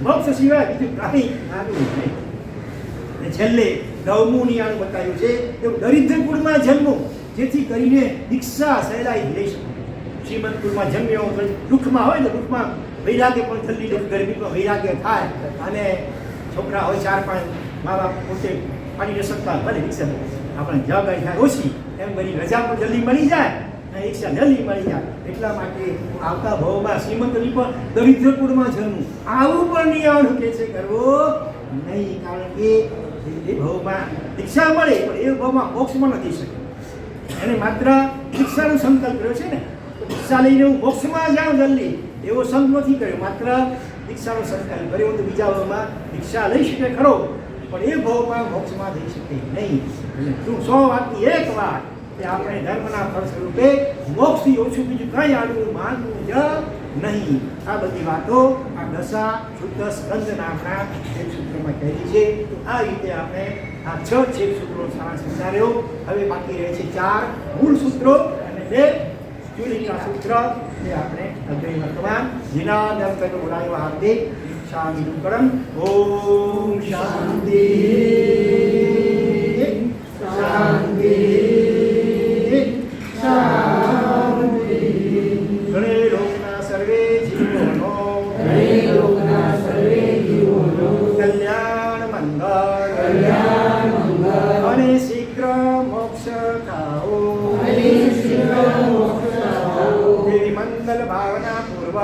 મોક્ષ સિવાય બીજું કાંઈ આવ્યું નહીં. અને છેલ્લે 9મું નિયાણું બતાવ્યું છે એવું દરિદ્ર કુળમાં જન્મવું, જેથી કરીને દીક્ષા સહેલાઈ લઈ શકે. શ્રીમંત કુળમાં જન્મ્યો દુઃખમાં હોય તો દુઃખમાં વૈરાગ્ય પણ જલ્દી ગરમીમાં વૈરાગ્ય થાય અને છોકરા હોય 4-5 મા બાપ પોતે પાડી ન શકતા ભલે દીક્ષા આપણે જવાબદારી થાય ઓછી, એમ બધી રજા પણ જલ્દી મળી જાય અને દીક્ષા જલ્દી મળી જાય. એટલા માટે આવતા ભાવમાં શ્રીમંતની પણ દરિદ્ર કુળમાં જન્મવું, આવું પણ નિયામણ કે છે કરવો નહીં. કારણ કે એ ભાવમાં દીક્ષા મળે પણ એ ભાવમાં મોક્ષમાં નથી શકે. એને માત્ર દીક્ષાનો સંકલ્પ કર્યો છે ને, દીક્ષા લઈને હું મોક્ષમાં જાઉં જલ્દી એવો સંગ નથી કર્યો, માત્ર દીક્ષાનો સંકલ્પ કર્યો તો બીજા ભાવમાં દીક્ષા લઈ શકે ખરો પણ એ ભાવમાં મોક્ષમાં જઈ શકે નહીં. એટલે તું 100 વાતની એક વાત કે આપણે ધર્મના ફળ સ્વરૂપે મોક્ષથી ઓછું બીજું કંઈ આડવું માનવું જ નહીં. આ બધી વાતો આ દશા શુદ્ધ સ્કંદ નામના એક સૂત્રમાં કહેલી છે. તો આ રીતે આપણે આ 6 છેદ સૂત્રો સારાંશ વિચાર્યો. હવે બાકી રહે છે 4 મૂળ સૂત્રો અને 2 ચૂલિકા સૂત્ર. એ આપણે અધ્યયન કરવા જીના દર્શન બોલાયો હાર્દિક શાંતિનું કરમ. ઓમ શાંતિ શાંતિ શાંતિ. ગણે લોકના સર્વે જીવોનો કલ્યાણ મંગળ અને શીઘ્ર મોક્ષ થાઓ. દેવી મંગલ ભાવના પૂર્વક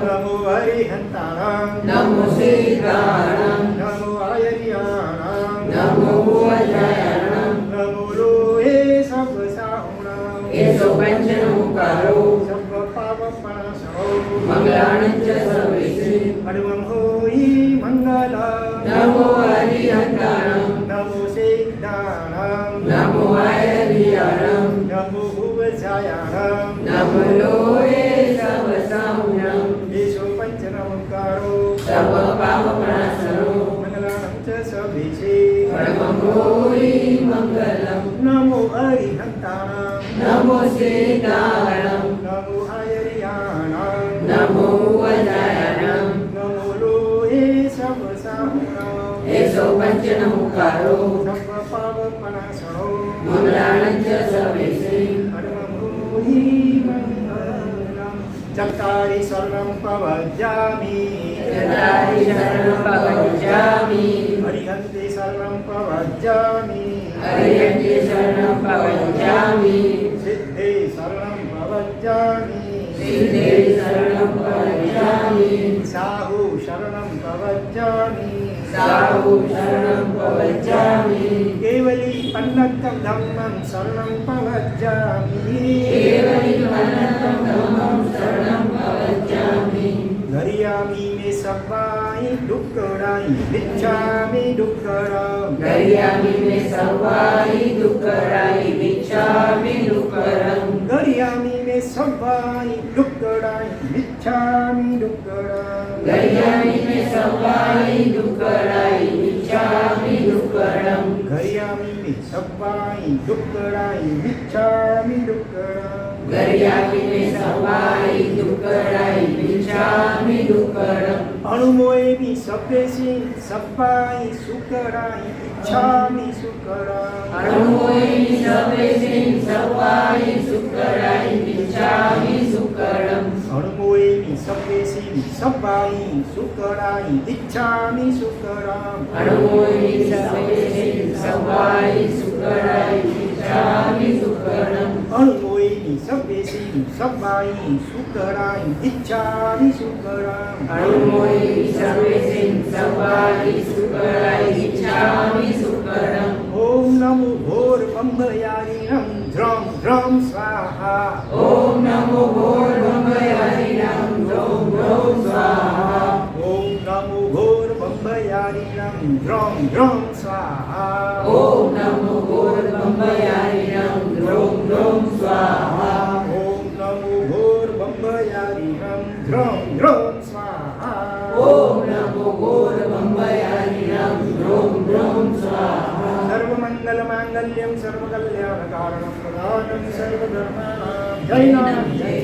નમો હરિહંતાણં નમો સીતાણં નમો આયર્યાણં નમો અજાયણં નમો લોહે સર્વ સાહુણં એસો પંચનમુકારો સર્વ પાવપણાસણો મંગલાણં ચ સર્વેષુ અડવં હોઈ મંગલ નમો હરિહંતાણં નમો સિદ્ધાણં નમો આયર્યાણં નમો ભુવજાયાણં નમો લોહે સવસાહુણં એસો પંચનમુકારો સર્વ પાપપ્રણાસનો મંગલાણં ચ સર્વેષુ પરમં ભૂરિ મંગલં નમો હરિહંતાણં નમો સીતાણં નમો આયર્યાણં નમો અજાયણં નમો લોહે સર્વ સાહુણં એસો પંચનમુકારો સર્વ પાવપણાસણો મંગલાણં ચ સર્વેષુ ચત્તારી શરણં પવજ્જામિ ચત્તારી શરણં પવજ્જામિ હરિહંતે શરણં પવજ્જામિ अर्यन्ते शरणं प्रवक्ष्यामि सिद्धे शरणं प्रवक्ष्यामि सिद्धे शरणं प्रवक्ष्यामि साहु शरणं प्रवक्ष्यामि साहु शरणं प्रवक्ष्यामि केवली पन्नतं धम्मं शरणं प्रवक्ष्यामि केवली मन्नतं धम्मं शरणं प्रवक्ष्यामि गरियामि मे सवाई दुःखराई विच्छामि दुःखरं गरियामि मे सर्वाणि दुःखराणि विच्छामि दुःखरं गरियामि मे सवाई दुःखराई विच्छामि दुःखरं गरियामि मे सर्वाणि दुःखराणि विच्छामि दुःखरं गरियामि मे सवाई दुःखराई विच्छामि दुःखरं गरियामि मे सर्वाणि दुःखराणि विच्छामि दुःखरम् अणुमोयेमि सप्रेसि सप्पाई सुकराई इच्छामि सुकरं अणुमोहिनी सर्वेसिं सर्वाणि सुकराणि विच्छामि सुकरम् अणुमोयेमि सप्रेसि सप्पाई सुकराई इच्छामि सुकरं अणुमोहिनी सर्वेसिं सर्वाणि सुकराणि विच्छामि सुकरम् अणुमोयेमि सप्रेसि सप्पाई सुकराई इच्छामि सुकरं अणुमोहिनी सर्वेसिं सर्वाणि सुकराणि विच्छामि सुकरम् ॐ नमो भोर्ब्रह्मयारिणं ध्रं ध्रं स्वाहा ॐ नमो भोर्ब्रह्मयारिणं ध्रौं ध्रौं स्वाहा ॐ नमो भोर्ब्रह्मयारिणं ध्रं ध्रं स्वाहा ॐ नमो भोर्ब्रह्मयारिणं ध्रौं ध्रौं स्वाहा ॐ नमो भोर्ब्रह्मयारिणं ध्रं ध्रं स्वाहा ॐ नमो भोर्ब्रह्मयारिणं ध्रौं ध्रौं स्वाहा सर्वमङ्गलमाङ्गल्यं सर्वकल्याणकारणं प्रदानं सर्वधर्माणां जय नाम जय